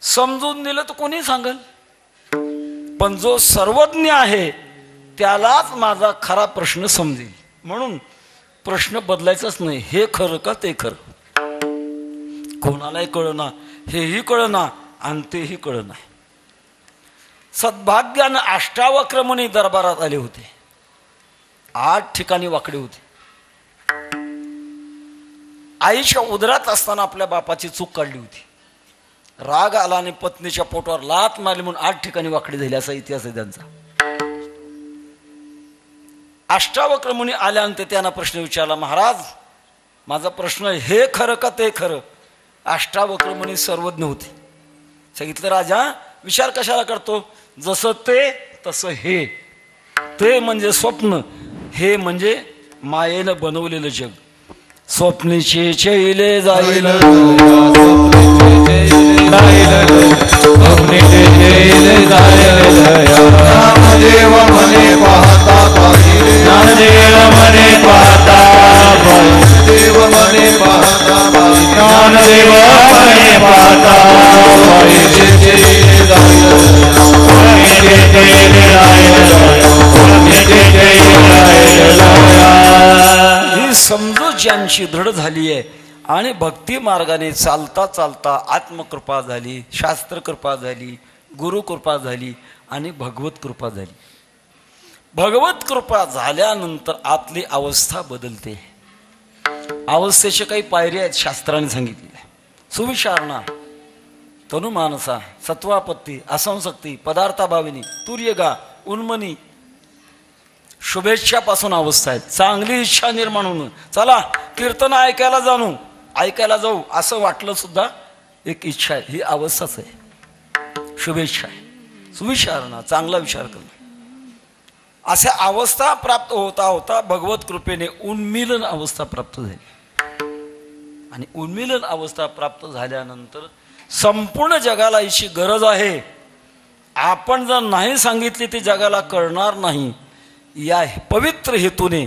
समजून दिलं तर कोणी सांगल, पण जो सर्वज्ञ आहे त्यालाच माझा खरा प्रश्न समजेल. म्हणून प्रश्न बदलायचाच नाही. हे खरं का ते खरं? कोणालाही कळना, हेही कळना आणि तेही कळना. सद्भाग्यानं अष्टावक्र मुनी दरबारात आले होते. 8 ठिकाणी वाकडे होते. आईच्या उदरात असताना आपल्या बापाची चूक काढली होती. राग आला आणि पत्नीच्या पोटावर लात मारली म्हणून 8 ठिकाणी वाकडे झाले, असा इतिहास आहे त्यांचा. अष्टावक्र मुनी आल्यानंतर त्यांना प्रश्न विचारला, महाराज माझा प्रश्न हे खरं का ते खरं? अष्टावक्र मुनी सर्वज्ञ होते. सांगितलं, राजा विचार कशाला करतो? जसं ते तसं हे. ते म्हणजे स्वप्न, हे म्हणजे मायेनं बनवलेलं जग. स्वप्नीचे चैले जाईल, देव मने पाहता पाहिले, देव मने पाहता देव मने पाहता देव मने पाहता ही समजूत ज्यांची दृढ झाली आहे आणि भक्ती मार्गाने चालता चालता आत्मकृपा झाली, शास्त्रकृपा झाली, गुरुकृपा झाली आणि भगवत कृपा झाली. भगवत कृपा झाल्यानंतर आतली अवस्था बदलते. अवस्थेच्या काही पायऱ्या आहेत, शास्त्राने सांगितलेल्या. सुविचारणा, तनुमानसा, सत्वापत्ती, असंशक्ती, पदार्थाभाविनी, तुर्यगा, उन्मनी, शुभेच्छापासून अवस्था आहेत. चांगली इच्छा निर्माण होणं, चला कीर्तन ऐकायला जाऊ असं वाटलं सुद्धा एक इच्छा आहे, ही अवस्थाच आहे. शुभेच्छा आहे, सुविचारणा, चांगला विचार करणं. अशा अवस्था प्राप्त होता होता भगवत कृपेने उन्मीलन अवस्था प्राप्त झाली. आणि उन्मीलन अवस्था प्राप्त झाल्यानंतर संपूर्ण जगाला याची गरज आहे. आपण जर नाही सांगितली ती जगाला कळणार नाही. या पवित्र हेतूने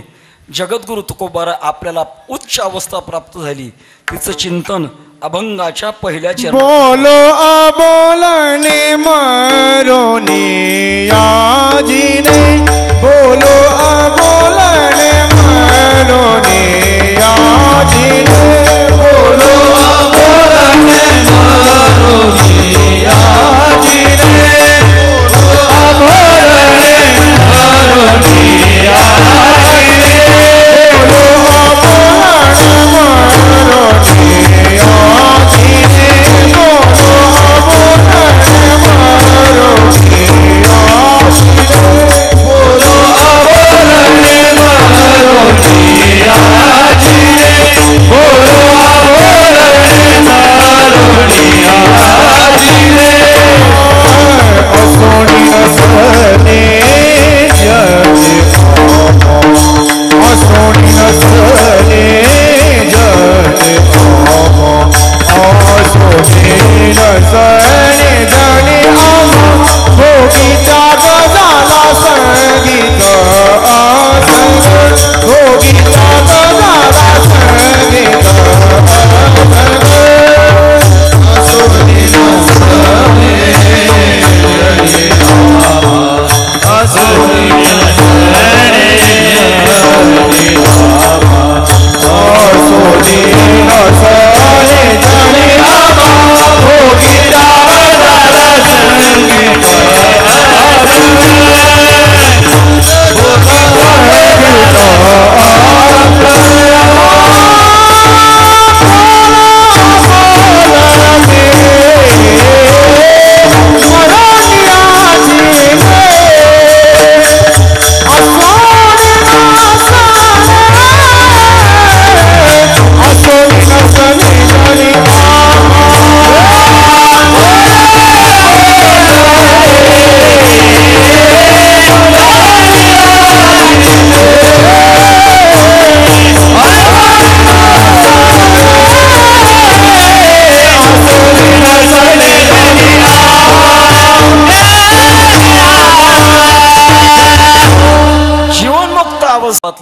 जगद्गुरु तुकोबारा आपल्याला उच्च अवस्था प्राप्त झाली. तिचं चिंतन अभंगाच्या पहिल्या चरणात. बोलो अबोलने मरोनी याजीने, बोलो अबोलने मरोनी याजीने, बोलो अबोलने मरोनी याजीने, बोलो अबोलने मरोनी याजीने, बोलो अबोलने मरोनी सोनी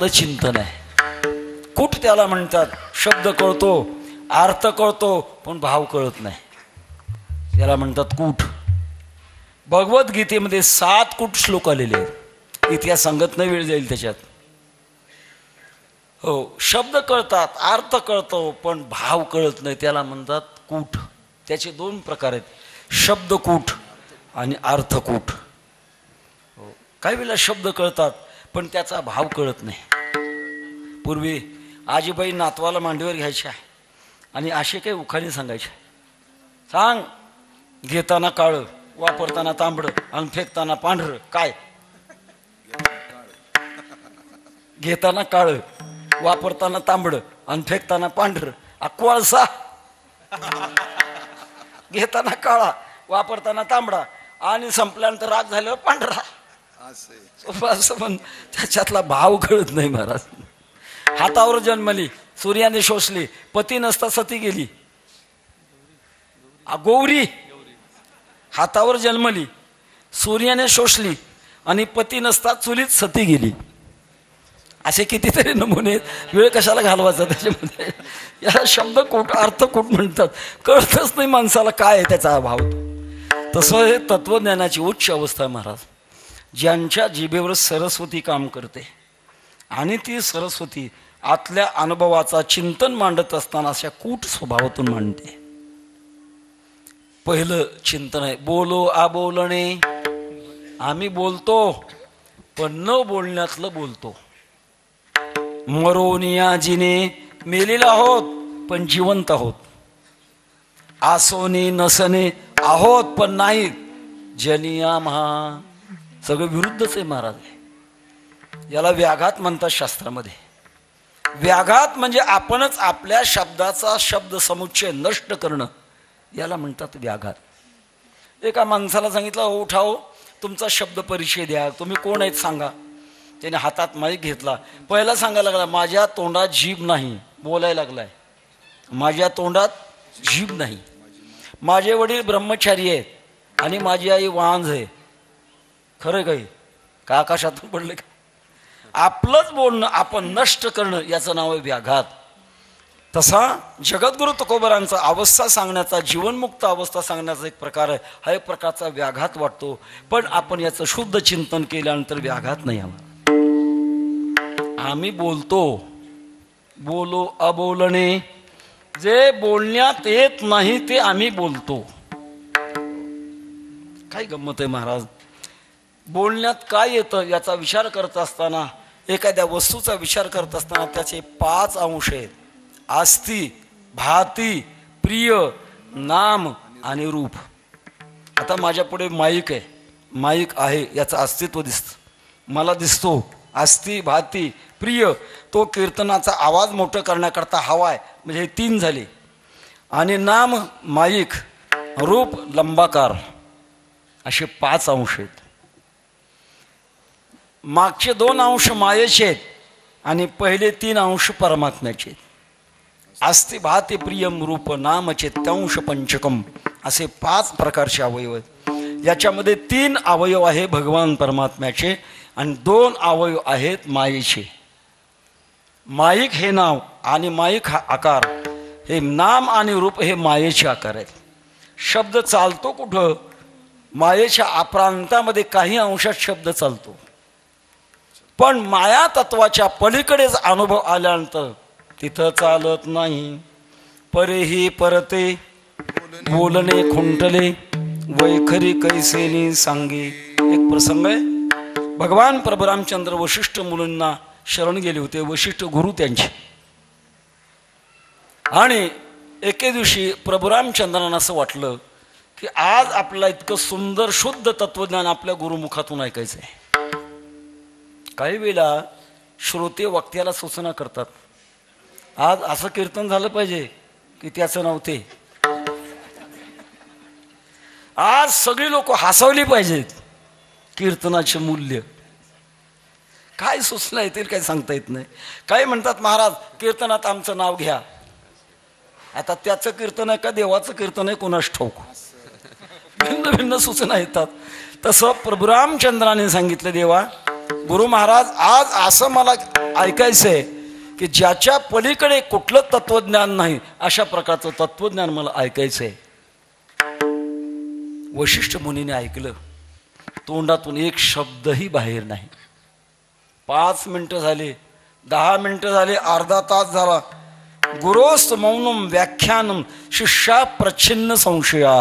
भावातलं चिंतन आहे. कूट त्याला म्हणतात. शब्द कळतो, अर्थ कळतो, पण भाव कळत नाही, त्याला म्हणतात कूट. भगवद्गीतेमध्ये 7 कूट श्लोक आलेले आहेत. इतिहास सांगत नाही, वेळ जाईल त्याच्यात. हो, शब्द कळतात, अर्थ कळतो, पण भाव कळत नाही, त्याला म्हणतात कूट. त्याचे 2 प्रकार आहेत, शब्दकूट आणि अर्थकूट. हो, काही वेळेला शब्द कळतात पण त्याचा भाव कळत नाही. पूर्वी आजीबाई नातवाला मांडीवर घ्यायच्या आणि असे काही उखाणे सांगायचे. सांग, घेताना काळं, वापरताना तांबडं आणि फेकताना पांढरं. काय? घेताना काळं, वापरताना तांबडं आणि फेकताना पांढरं. कोळसा घेताना काळा, वापरताना तांबडा आणि संपल्यानंतर राग झाल्यावर पांढरा. असं पण त्याच्यातला भाव कळत नाही महाराज. हातावर जन्मली, सूर्याने शोषली, पती नसता सती गेली. गौरी हातावर जन्मली, सूर्याने शोषली आणि पती नसता चुलीत सती गेली. असे कितीतरी नमुने. वेळ कशाला घालवायचा त्याच्यामध्ये. याला शब्दकूट अर्थकूट म्हणतात. कळतच नाही माणसाला काय आहे त्याचा अभाव. तसं हे तत्वज्ञानाची उच्च अवस्था आहे महाराज. ज्यांच्या जिभेवर सरस्वती काम करते आणि ती सरस्वती आतल्या अनुभवाचा चिंतन मांडत असताना अशा कूट स्वभावातून मांडते. पहिलं चिंतन आहे बोलो आबोलणे. आम्ही बोलतो पण न बोलण्यातलं बोलतो. मरोनिया जिने मेलेलो आहोत पण जिवंत आहोत. आसोने नसने आहोत पण नाहीत. जनिया महा सगळं विरुद्धच आहे महाराज. याला व्याघात म्हणतात शास्त्रामध्ये. व्याघात म्हणजे आपणच आपल्या शब्दाचा शब्द समुच्चय नष्ट करणं, याला म्हणतात व्याघात. एका माणसाला सांगितलं, हो उठाओ, तुमचा शब्द परिचय द्या, तुम्ही कोण आहेत सांगा. त्याने हातात माईक घेतला. पहिला सांगायला लागला, माझ्या तोंडात जीभ नाही. बोलायला लागलाय, माझ्या तोंडात जीभ नाही. माझे वडील ब्रह्मचारी आहेत आणि माझी आई वांझ आहे. खरं काही का आकाशातून पडलं का? आपलंच बोलणं आपण नष्ट करणं, याचं नाव आहे व्याघात. तसा जगद्गुरु तुकोबारांचा अवस्था सांगण्याचा, जीवनमुक्त अवस्था सांगण्याचा एक प्रकार आहे. हा एक प्रकारचा व्याघात वाटतो, पण आपण याचं शुद्ध चिंतन केल्यानंतर व्याघात नाही आला. आम्ही बोलतो, बोलो अबोलणे. जे बोलण्यात येत नाही ते आम्ही बोलतो. काय गंमत आहे महाराज. बोलण्यात काय येतं याचा विचार करत असताना, एखाद्या वस्तूचा विचार करत असताना त्याचे 5 अंश आहेत. आस्ती, भाती, प्रिय, नाम आणि रूप. आता माझ्या पुढे माईक आहे, माईक आहे याचं अस्तित्व दिसतं, मला दिसतो. आस्ती, भाती, प्रिय, तो कीर्तनाचा आवाज मोठं करण्याकरता हवा आहे, म्हणजे हे 3 झाले. आणि नाम माईक, रूप लंबाकार, असे 5 अंश आहेत. मागचे 2 अंश मायेचे आहेत आणि पहिले 3 अंश परमात्म्याचे. आस्ति भाति प्रियम रूप नाम चेत्यांश पंचकम, असे 5 प्रकारचे अवयव आहेत. याच्यामध्ये 3 अवयव आहे भगवान परमात्म्याचे आणि 2 अवयव आहेत मायेचे. माईक हे नाव आणि माईक हा आकार, हे नाम आणि रूप हे मायेचे आकार आहेत. शब्द चालतो कुठं? मायेच्या अप्रांतामध्ये काही अंशात शब्द चालतो, पण माया तत्वाच्या पलीकडेच अनुभव आल्यानंतर तिथं चालत नाही. परेही परते बोलणे खुंटले, वैखरी कैसेनी सांगे. एक प्रसंग आहे. भगवान प्रभू रामचंद्र वशिष्ठ मुलींना शरण गेले होते, वशिष्ठ गुरु त्यांचे. आणि एके दिवशी प्रभू रामचंद्रांना असं वाटलं की आज आपल्याला इतकं सुंदर शुद्ध तत्वज्ञान आपल्या गुरुमुखातून ऐकायचं आहे. काही वेळेला श्रोते वक्त्याला सूचना करतात, आज असं कीर्तन झालं पाहिजे की त्याचं नव्हते. आज सगळी लोक हसवली पाहिजेत. कीर्तनाचे मूल्य काय सूचना येतील काही सांगता येत नाही. काही म्हणतात महाराज कीर्तनात आमचं नाव घ्या. आता त्याचं कीर्तन आहे का देवाचं कीर्तन आहे कोणास ठाऊक. भिन्न भिन्न सूचना येतात. तसं प्रभू रामचंद्राने सांगितलं, देवा गुरु महाराज आज असं मला ऐकायचंय की ज्याच्या पलीकडे कुठलं तत्वज्ञान नाही अशा प्रकारचं तत्वज्ञान मला ऐकायचंय. वशिष्ठ मुनीने ऐकलं, तोंडातून एक शब्दही बाहेर नाही. 5 मिनिटं झाले, 10 मिनिटं झाले, अर्धा तास झाला. गुरोस्त मौनम व्याख्यानम शिष्या प्रच्छिन्न संशया.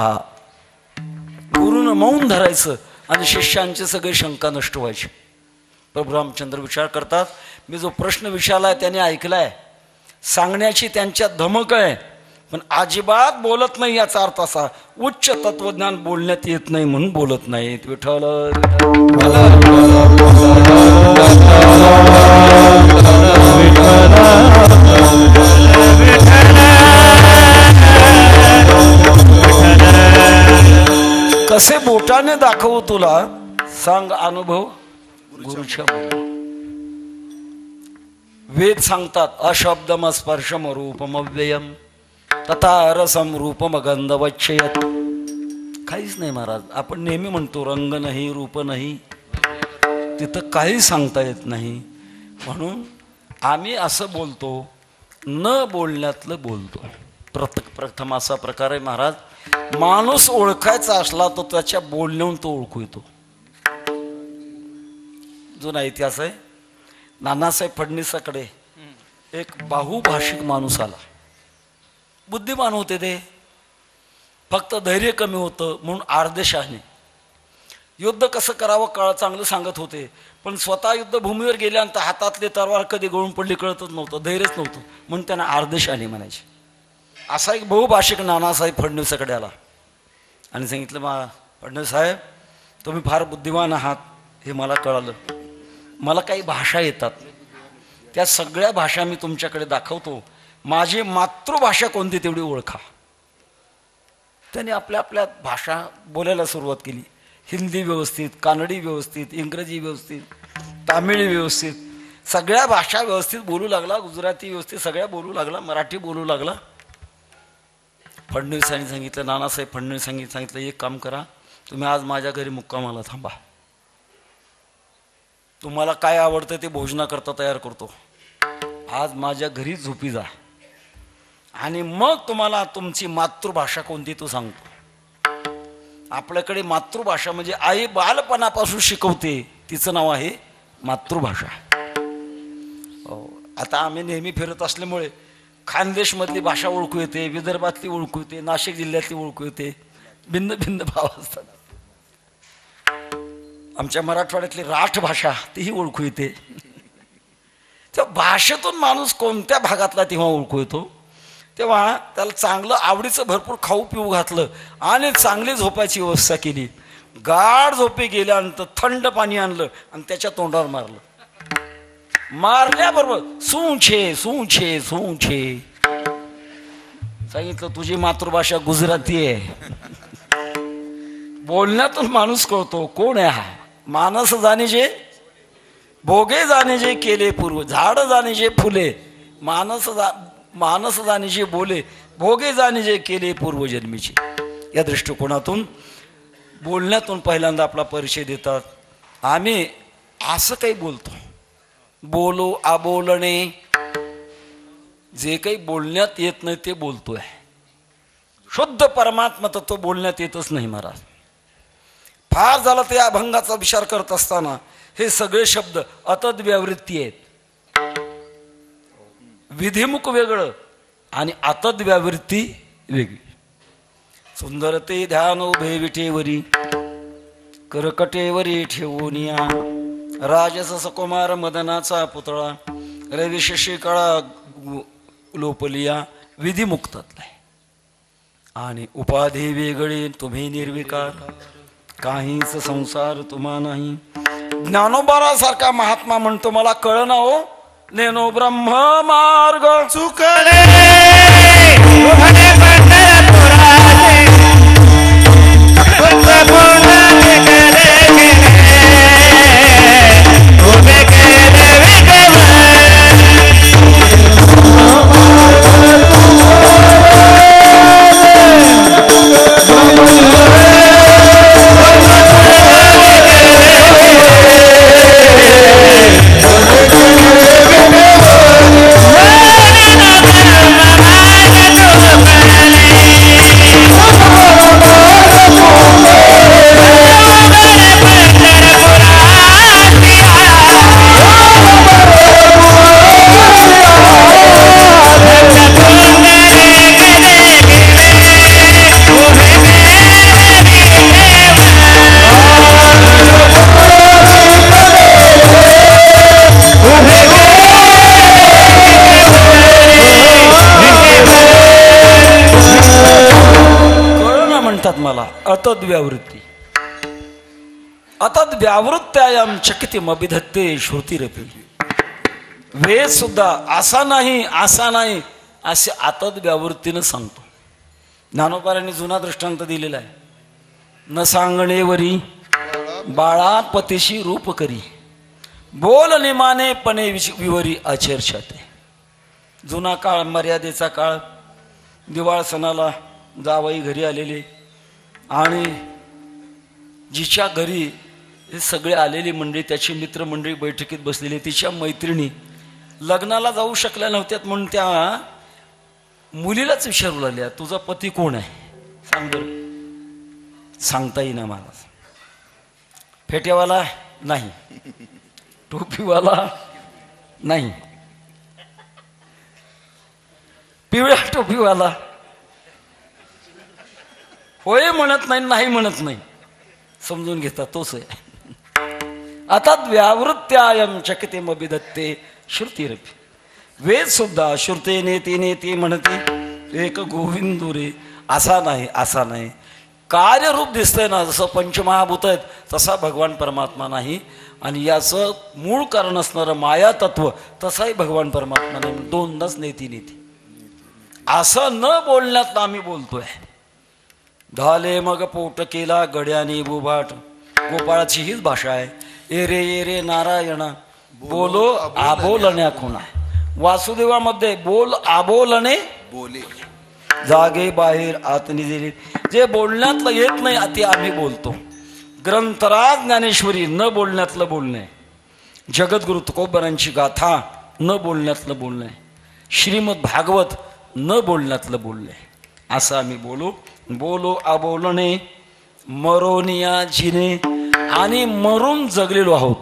गुरुनं मौन धरायचं आणि शिष्यांचे सगळे शंका नष्ट व्हायचे. प्रभू रामचंद्र विचार करतात, मी जो प्रश्न विचारलाय त्याने ऐकलाय, सांगण्याची त्यांच्यात धमक आहे, पण अजिबात बोलत नाही. याचा अर्थ असा, उच्च तत्वज्ञान बोलण्यात येत नाही म्हणून बोलत नाहीत. विठ्ठल कसे बोटाने दाखवू तुला, सांग अनुभव गुरुच्या. वेद सांगतात, अशब्दम स्पर्शम रूपम अव्ययम तथा रसम रूपम गंधवच्छयत. काहीच नाही महाराज. आपण नेहमी म्हणतो रंग नाही, रूप नाही, तिथं काही सांगता येत नाही. म्हणून आम्ही असं बोलतो, न बोलण्यातलं बोलतो. प्रथम असा प्रकार आहे महाराज, माणूस ओळखायचा असला तर त्याच्या बोलण्याहून तो ओळखू येतो. जुना इतिहास आहे. नानासाहेब फडणवीसाकडे एक बहुभाषिक माणूस आला. बुद्धिमान होते ते, फक्त धैर्य कमी होतं म्हणून आर्देशाने युद्ध कसं करावं चांगलं सांगत होते, पण स्वतः युद्धभूमीवर गेल्यानंतर हातातले तलवार कधी गळून पडली कळतच नव्हतं, धैर्यच नव्हतं, म्हणून त्यांना आर्देशाने म्हणायचे. असा एक बहुभाषिक नानासाहेब फडणवीसाकडे आला आणि सांगितलं, फडणवीस साहेब, तुम्ही फार बुद्धिमान आहात हे मला कळालं. मला काही भाषा येतात, त्या सगळ्या भाषा मी तुमच्याकडे दाखवतो. माझी मातृभाषा कोणती तेवढी ओळखा. त्याने आपल्या आपल्या भाषा बोलायला सुरुवात केली. हिंदी व्यवस्थित, कानडी व्यवस्थित, इंग्रजी व्यवस्थित, तामिळी व्यवस्थित, सगळ्या भाषा व्यवस्थित बोलू लागला. गुजराती व्यवस्थित सगळ्या बोलू लागला, मराठी बोलू लागला. फडणवीसांनी सांगितलं, नानासाहेब फडणवीस सांगितलं, एक काम करा, तुम्ही आज माझ्या घरी मुक्कामाला थांबा. तुम्हाला काय आवडतं ते भोजनाकरता तयार करतो. आज माझ्या घरी झोपी जा आणि मग तुम्हाला तुमची मातृभाषा कोणती तो सांगतो. आपल्याकडे मातृभाषा म्हणजे आई बालपणापासून शिकवते, तिचं नाव आहे मातृभाषा. आता आम्ही नेहमी फिरत असल्यामुळे खानदेशमधली भाषा ओळखू येते, विदर्भातली ओळखू येते, नाशिक जिल्ह्यातली ओळखू येते. भिन्न भिन्न भाव असतात. आमच्या मराठवाड्यातली राठ भाषा तीही ओळखू येते. त्या भाषेतून माणूस कोणत्या भागातला तेव्हा ओळखू येतो, तेव्हा त्याला चांगलं आवडीचं भरपूर खाऊ पिऊ घातलं आणि चांगली झोपायची व्यवस्था केली. गाढ झोपी गेल्यानंतर थंड पाणी आणलं आणि त्याच्या तोंडावर मारलं. मारल्याबरोबर सूंछे सूंछे सूंछे सांगितलं, तुझी मातृभाषा गुजराती आहे. बोलण्यातून माणूस कळतो कोण आहे हा. मानस जाणे जे भोगे जाणे जे केले पूर्व, झाड जाणे जे फुले, मानस जाणे जे बोले, भोगे जाणे जे केले पूर्वजन्मीचे. या दृष्टिकोनातून बोलण्यातून पहिल्यांदा आपला परिचय देतात. आम्ही असं काही बोलतो, बोलो आबोलणे, जे काही बोलण्यात येत नाही ते बोलतोय. शुद्ध परमात्मा तत्व बोलण्यात येतच नाही महाराज. फार झालं ते अभंगाचा विचार करत असताना हे सगळे शब्द अतद्व्यावृत्ती आहेत. विधिमुख वेगळं आणि अतद्व्यावृत्ती वेगळी. सुंदरते ध्यान उभे विटेवरी, करकटेवरी ठेवूनिया, राजस सकुमार मदनाचा पुतळा, रविशशी काळा लोपलिया. विधिमुक्तातला आहे. आणि उपाधी वेगळी, तुम्ही निर्विकार, काहीच संसार तुम्हा नाही. ज्ञानोबारासारखा महात्मा म्हणतो, मला कळना हो, नेनो ब्रह्म मार्ग चुकले मला अतद्व्यावृत्ती अतद्व्यावृत्त्यायाम चकितिमभिधत्ते श्रुतिरपी. वेद सुद्धा असा नाही असे अतद्व्यावृत्तीनं सांगतो. ज्ञानोबारांनी जुना दृष्टांत दिलेला आहे. न सांगणेवरी बाळा पतीशी रूप करी, बोल निमाने पणे विवरी अचर्षते. जुना काळ, मर्यादेचा काळ. दिवाळ सणाला जावई घरी आलेले आणि जिच्या घरी हे सगळे आलेली मंडळी, त्याची मित्रमंडळी बैठकीत बसलेली, तिच्या मैत्रिणी लग्नाला जाऊ शकल्या नव्हत्यात म्हणून त्या मुलीलाच विचारू लागल्या, तुझा पती कोण आहे सांग बरं. सांगता येईना मला. फेट्यावाला नाही, टोपीवाला नाही, पिवळ्या टोपीवाला होय म्हणत नाही, नाही म्हणत नाही, समजून घेतात तोच आहे. आता व्यावृत्त्यायम चकितिमभिधत्ते श्रुतिरपी. वेद सुद्धा श्रुतेने तेने म्हणते एक गोविंदू रे. असा नाही. कार्यरूप दिसतंय ना, जसं पंचमहाभूत आहेत तसा भगवान परमात्मा नाही. आणि याचं मूळ कारण असणारं माया तत्व तसाही भगवान परमात्मा नाही. दोनदाच नेती असं न बोलण्यात आम्ही बोलतोय. झाले मग पोट केला गड्यानी बुबाट. गोपाळाची हीच भाषा आहे. ए रे नारायणा बोलो आबोलण्या खुणा. वासुदेवामध्ये बोल आबोलणे बोले जागे बाहेर आतनी दिली. जे बोलण्यातलं येत नाही ते आम्ही बोलतो. ग्रंथराज ज्ञानेश्वरी न बोलण्यातलं बोलणे. जगद्गुरु तुकोबरांची गाथा न बोलण्यातलं बोलणे. श्रीमद भागवत न बोलण्यातलं बोलणे. असं आम्ही बोलो आबोलणे मरोनिया जिने. आणि मरून जगलेलो आहोत.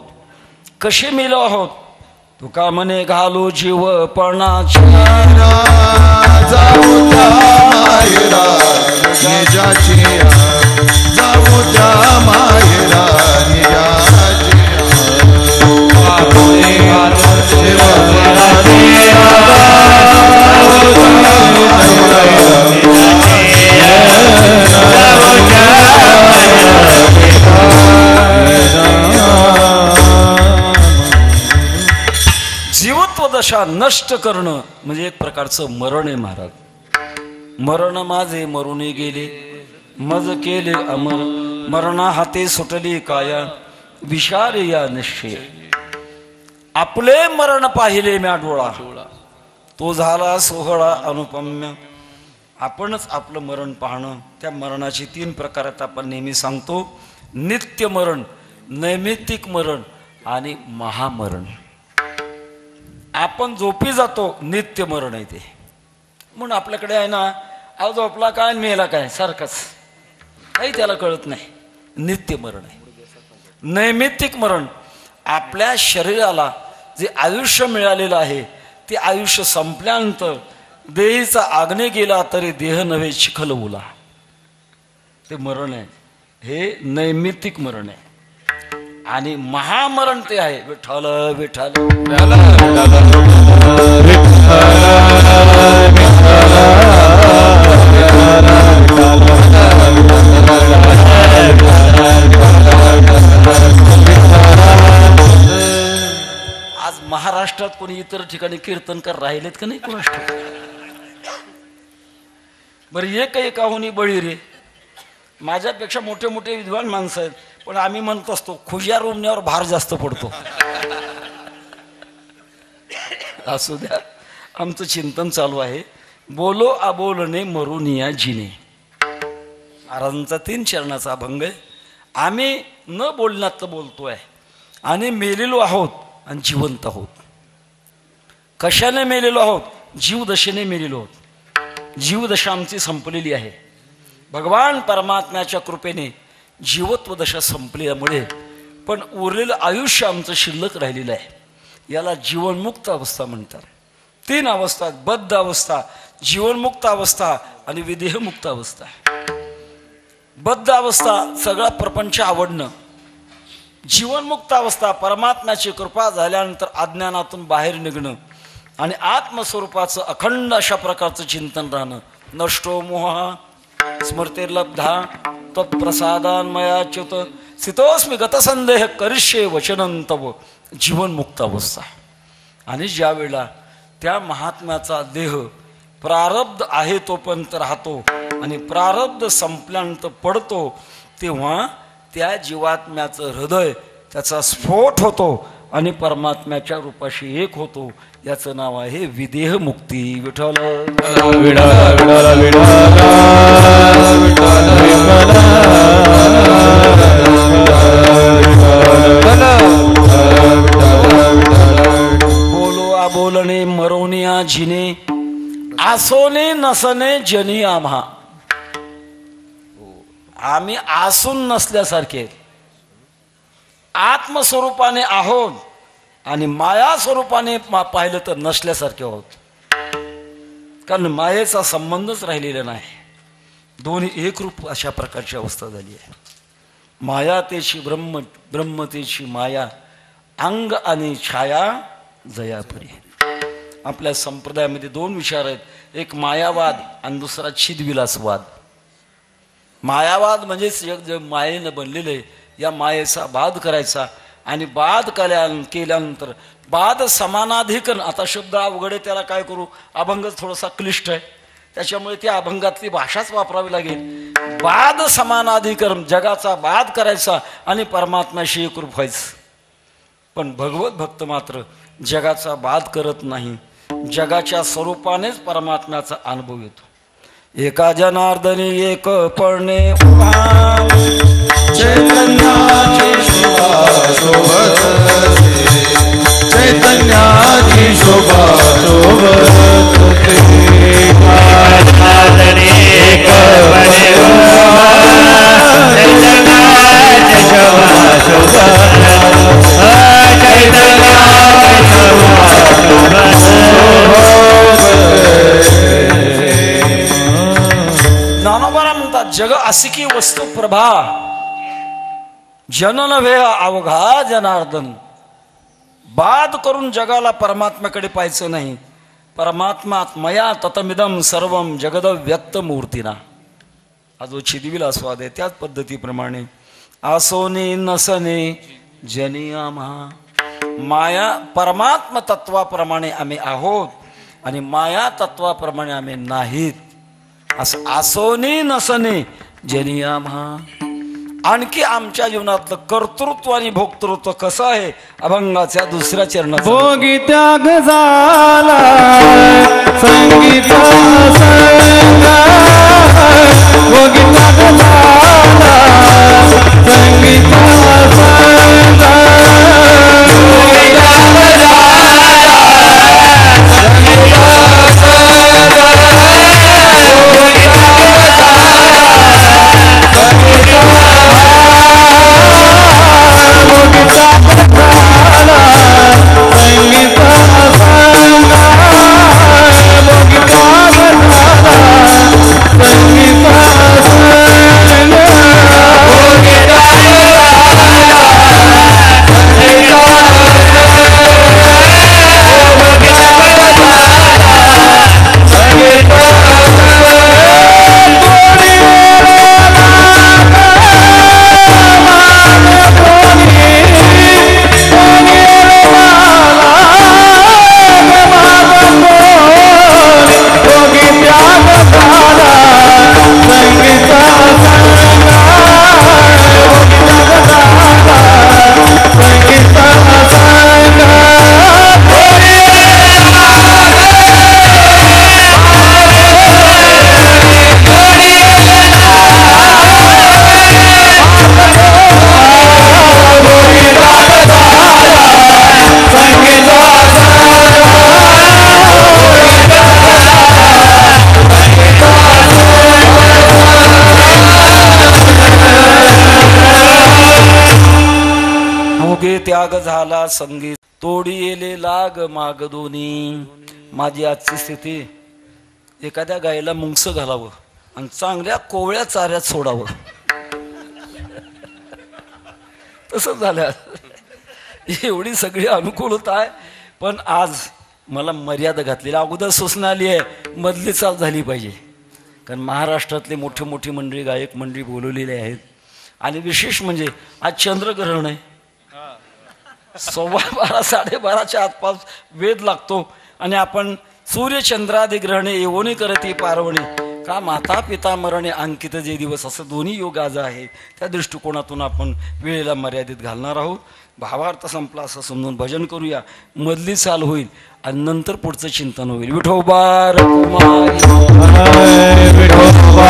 कसे मेलो आहोत? तुका म्हणे घालो जीव पणाच्या जाऊ त्या मायरा निजाची, जाऊ त्या मायरा निजाची. जीवत्व दशा नष्ट करणं म्हणजे एक प्रकारचं मरण आहे महाराज. मरण माझे मरुनी गेले, मज केले अमर. मरणा हाते सुटली काया, विशार या निश्चय. आपले मरण पाहिले म्या डोळा, तो झाला सोहळा अनुपम्य. आपणच आपलं मरण पाहणं. त्या मरणाचे 3 प्रकार आहेत आपण नेहमी सांगतो. नित्य मरण, नैमित्तिक मरण आणि महामरण. आपण झोपी जातो, नित्य मरण आहे ते. म्हणून आपल्याकडे आहे ना, अहो झोपला काय मेला काय सारखंच, काही त्याला कळत नाही. नित्य मरण आहे. नैमित्तिक मरण, आपल्या शरीराला जे आयुष्य मिळालेलं आहे ते आयुष्य संपल्यानंतर देहीचा आग्ने गेला तरी देह नव्हे चिखल उला, ते मरण आहे. हे नैमित्तिक मरण आहे. आणि महामरण ते आहे विठ्ठल विठ्ठल. आज महाराष्ट्रात कोणी इतर ठिकाणी कीर्तनकार राहिलेत का नाही कोणास ठाऊक. बरं एक आहोनी बळी रे. माझ्यापेक्षा मोठे मोठे विद्वान माणसं आहेत, पण आम्ही म्हणत असतो खुज्या रुमण्यावर भार जास्त पडतो. असू द्या, आमचं चिंतन चालू आहे. बोलो आबोलणे मरुनिया जिने. महाराजांचा 3 चरणाचा अभंग आहे. आम्ही न बोलण्यातलं बोलतोय आणि मेलेलो आहोत आणि जिवंत आहोत. कशाने मेलेलो आहोत? जीवदशेने मेलेलो आहोत. जीवदशा आमची संपलेली आहे. भगवान परमात्म्याच्या कृपेने जीवत्व दशा संपल्यामुळे पण उरलेलं आयुष्य आमचं शिल्लक राहिलेलं आहे. याला जीवनमुक्त अवस्था म्हणतात. 3 अवस्था: बद्ध अवस्था, जीवनमुक्त अवस्था आणि विदेहमुक्त अवस्था. बद्ध अवस्था सगळा प्रपंच आवडणं. जीवनमुक्त अवस्था परमात्म्याची कृपा झाल्यानंतर अज्ञानातून बाहेर निघणं आणि आत्मस्वरूपाचं अखंड अशा प्रकारचं चिंतन राहणं. नष्टो मोह स्मृतिर्लब्धा तत्प्रसादान्मयाच्युत स्थितोस्मी गतसंदेह करिष्ये वचनं तव जीवन मुक्त अवस्था. आणि ज्या वेळेला त्या महात्म्याचा देह प्रारब्ध आहे तोपर्यंत राहतो आणि प्रारब्ध संपल्यानंतर पडतो, तेव्हा त्या जीवात्म्याचं हृदय त्याचा स्फोट होतो आणि परमात्म्याच्या रूपाशी एक होतो. याचं नाव आहे विदेह मुक्ती. विठ्ठल बोलो आबोलणे मरोनिया जिने आसोने नसने जनी आम्हा. आम्ही आसून नसल्यासारखे आत्मस्वरूपाने आहोत आणि माया स्वरूपाने पाहिलं तर नसल्यासारखे आहोत. कारण मायेचा संबंधच राहिलेला नाही. दोन्ही एकरूप अशा प्रकारची अवस्था झाली आहे. माया तेची ब्रह्म, ब्रह्म तेची माया, अंग आणि छाया जयापरी. आपल्या संप्रदायामध्ये दोन विचार आहेत, एक मायावाद आणि दुसरा छिदविलासवाद. मायावाद म्हणजेच जग मायेनं बनलेलं आहे, या मायेचा बाध करायचा आणि बाध केल्यानंतर बाध समानाधिकरण. आता शब्द अवघड आहे, त्याला काय करू, अभंग थोडासा क्लिष्ट आहे, त्याच्यामुळे त्या अभंगातली भाषाच वापरावी लागेल. बाध समानाधिकरण, जगाचा बाध करायचा आणि परमात्म्याशी एकरूप व्हायचं. पण भगवत भक्त मात्र जगाचा बाध करत नाही, जगाच्या स्वरूपानेच परमात्म्याचा अनुभव येतो. एका जनार्दनी एक पळणे उभा, चैतन्याची शोभा शोभते, चैतन्याची शोभा शोभते. ज्ञानोबाला म्हणतात, जग असिकी वस्तू प्रभा, जन नव्हे अवघा जनार्दन. बाध करून जगाला परमात्म्याकडे पाहायचं नाही. परमात्मा मया ततमिदम सर्वम जगद व्यक्त मूर्तीना. हा जो छिदविलासवाद आहे त्याच पद्धतीप्रमाणे आसोने नसने जनी आम्हा. माया परमात्म तत्वाप्रमाणे आम्ही आहोत आणि माया तत्वाप्रमाणे आम्ही नाहीत. असं आसोने नसने जनी आम्हा. आणखी आमच्या जीवनातलं कर्तृत्व आणि भोक्तृत्व कसं आहे, अभंगाच्या दुसऱ्या चरणात. भोगी त्याग झाला संगीत भोगी त्याग झाला संगीत त्याग झाला संगीत तोडी येले लाग माग दोन्ही. माझी आजची स्थिती, एखाद्या गायला मुंगस घालावं आणि चांगल्या कोवळ्या चाऱ्यात सोडावं तसं झालं. एवढी सगळी अनुकूलता आहे. पण आज मला मर्यादा घातलेली, अगोदर सूचना आली आहे, मधली चाल झाली पाहिजे. कारण महाराष्ट्रातले मोठे मोठी मंडळी, गायक मंडळी बोलवलेले आहेत. आणि विशेष म्हणजे आज चंद्रग्रहण आहे. 12:15 12:30च्या आसपास वेध लागतो आणि आपण सूर्यचंद्रादि ग्रहणे येवोनी करती पारवणे का माता पिता मरणे अंकित जे दिवस, असं दोन्ही योग आज आहे. त्या दृष्टिकोनातून आपण वेळेला मर्यादित घालणार आहोत. भावार्थ संपला असं समजून भजन करूया. मधली चाल होईल आणि नंतर पुढचं चिंतन होईल. विठोबा रखुमाई, विठोबा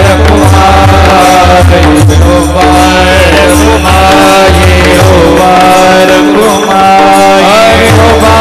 रखुमाई, विठोबा रखुमाई, विठोबा रखुमाई, विठोबा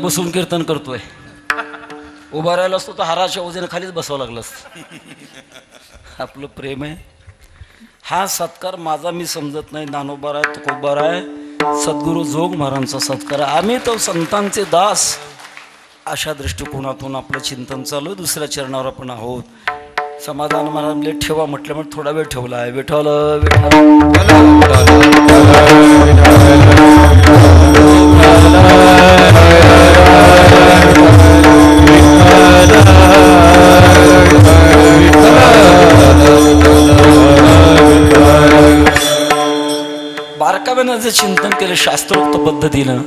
बसून कीर्तन करतोय. उभा राहिला असतो तर हाराच्या वजन खालीच बसावं लागलं असतं. आपलं प्रेम आहे. हा सत्कार माझा मी समजत नाही. ज्ञानोबा आहे, तुकोबा आहे, सद्गुरू जोग महाराजांचा सत्कार. आम्ही तो संतांचे दास. अशा दृष्टिकोनातून आपलं चिंतन चालू. दुसऱ्या चरणावर आपण आहोत. समाधान महाराज ठेवा म्हटलं म्हणून थोडा वेळ ठेवला आहे. विठ्ठल विठ्ठल बारकाव्यानं जर चिंतन केलं शास्त्रोक्त पद्धतीनं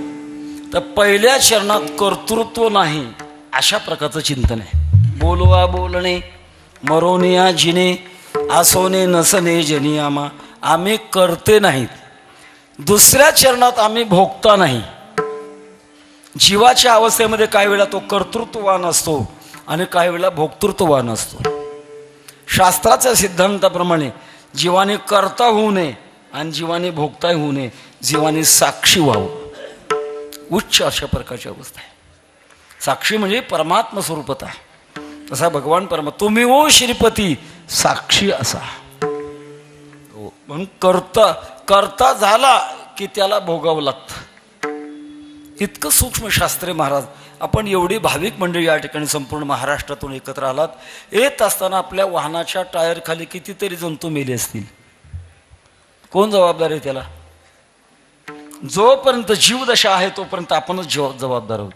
तर पहिल्या चरणात कर्तृत्व नाही अशा प्रकारचं चिंतन आहे. बोलवा बोलणे मरोनिया जिने आसोने नसने जनी आमा. आम्ही करते नाहीत. दुसऱ्या चरणात आम्ही भोगता नाही. जीवाच्या अवस्थेमध्ये काही वेळा तो कर्तृत्ववान असतो आणि काही वेळा भोक्तृत्ववान असतो. शास्त्राच्या सिद्धांताप्रमाणे जीवाने करता होऊ नये आणि जीवाने भोगता होऊ नये. जीवाने साक्षी व्हावं. उच्च अशा प्रकारची अवस्था आहे. साक्षी म्हणजे परमात्मा स्वरूपता. तसा भगवान परमात्मा तुम्ही ओ श्रीपती साक्षी असा. म्हणून करता झाला की त्याला भोगावं लागतं. इतकं सूक्ष्म शास्त्रे महाराज. आपण एवढी भाविक मंडळी या ठिकाणी संपूर्ण महाराष्ट्रातून एकत्र आलात. येत असताना आपल्या वाहनाच्या टायर खाली कितीतरी जंतू मेले असतील. कोण जबाबदार आहे त्याला? जोपर्यंत जीवदशा आहे तोपर्यंत आपणच जबाबदार आहोत.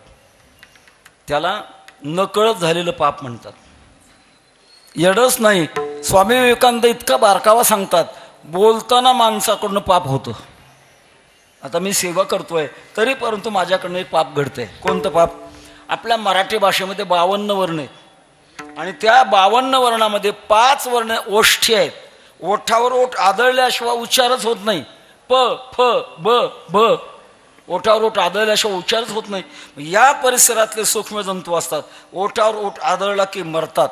त्याला नकळत झालेलं पाप म्हणतात. येडच नाही. स्वामी विवेकानंद इतका बारकावा सांगतात. बोलताना माणसाकडनं पाप होतं. आता मी सेवा करतोय तरी परंतु माझ्याकडनं एक पाप घडतंय. कोणतं पाप? आपल्या मराठी भाषेमध्ये 52 वर्ण आहेत आणि त्या 52 वर्णामध्ये 5 वर्ण ओष्ठी आहेत. ओठावर ओठ आदळल्याशिवाय उच्चारच होत नाही. प फ ब ब. ओठावर ओठ आदळल्याशिवाय उच्चारच होत नाही. या परिसरातले सूक्ष्म जंतू असतात. ओठावर ओठ आदळला की मरतात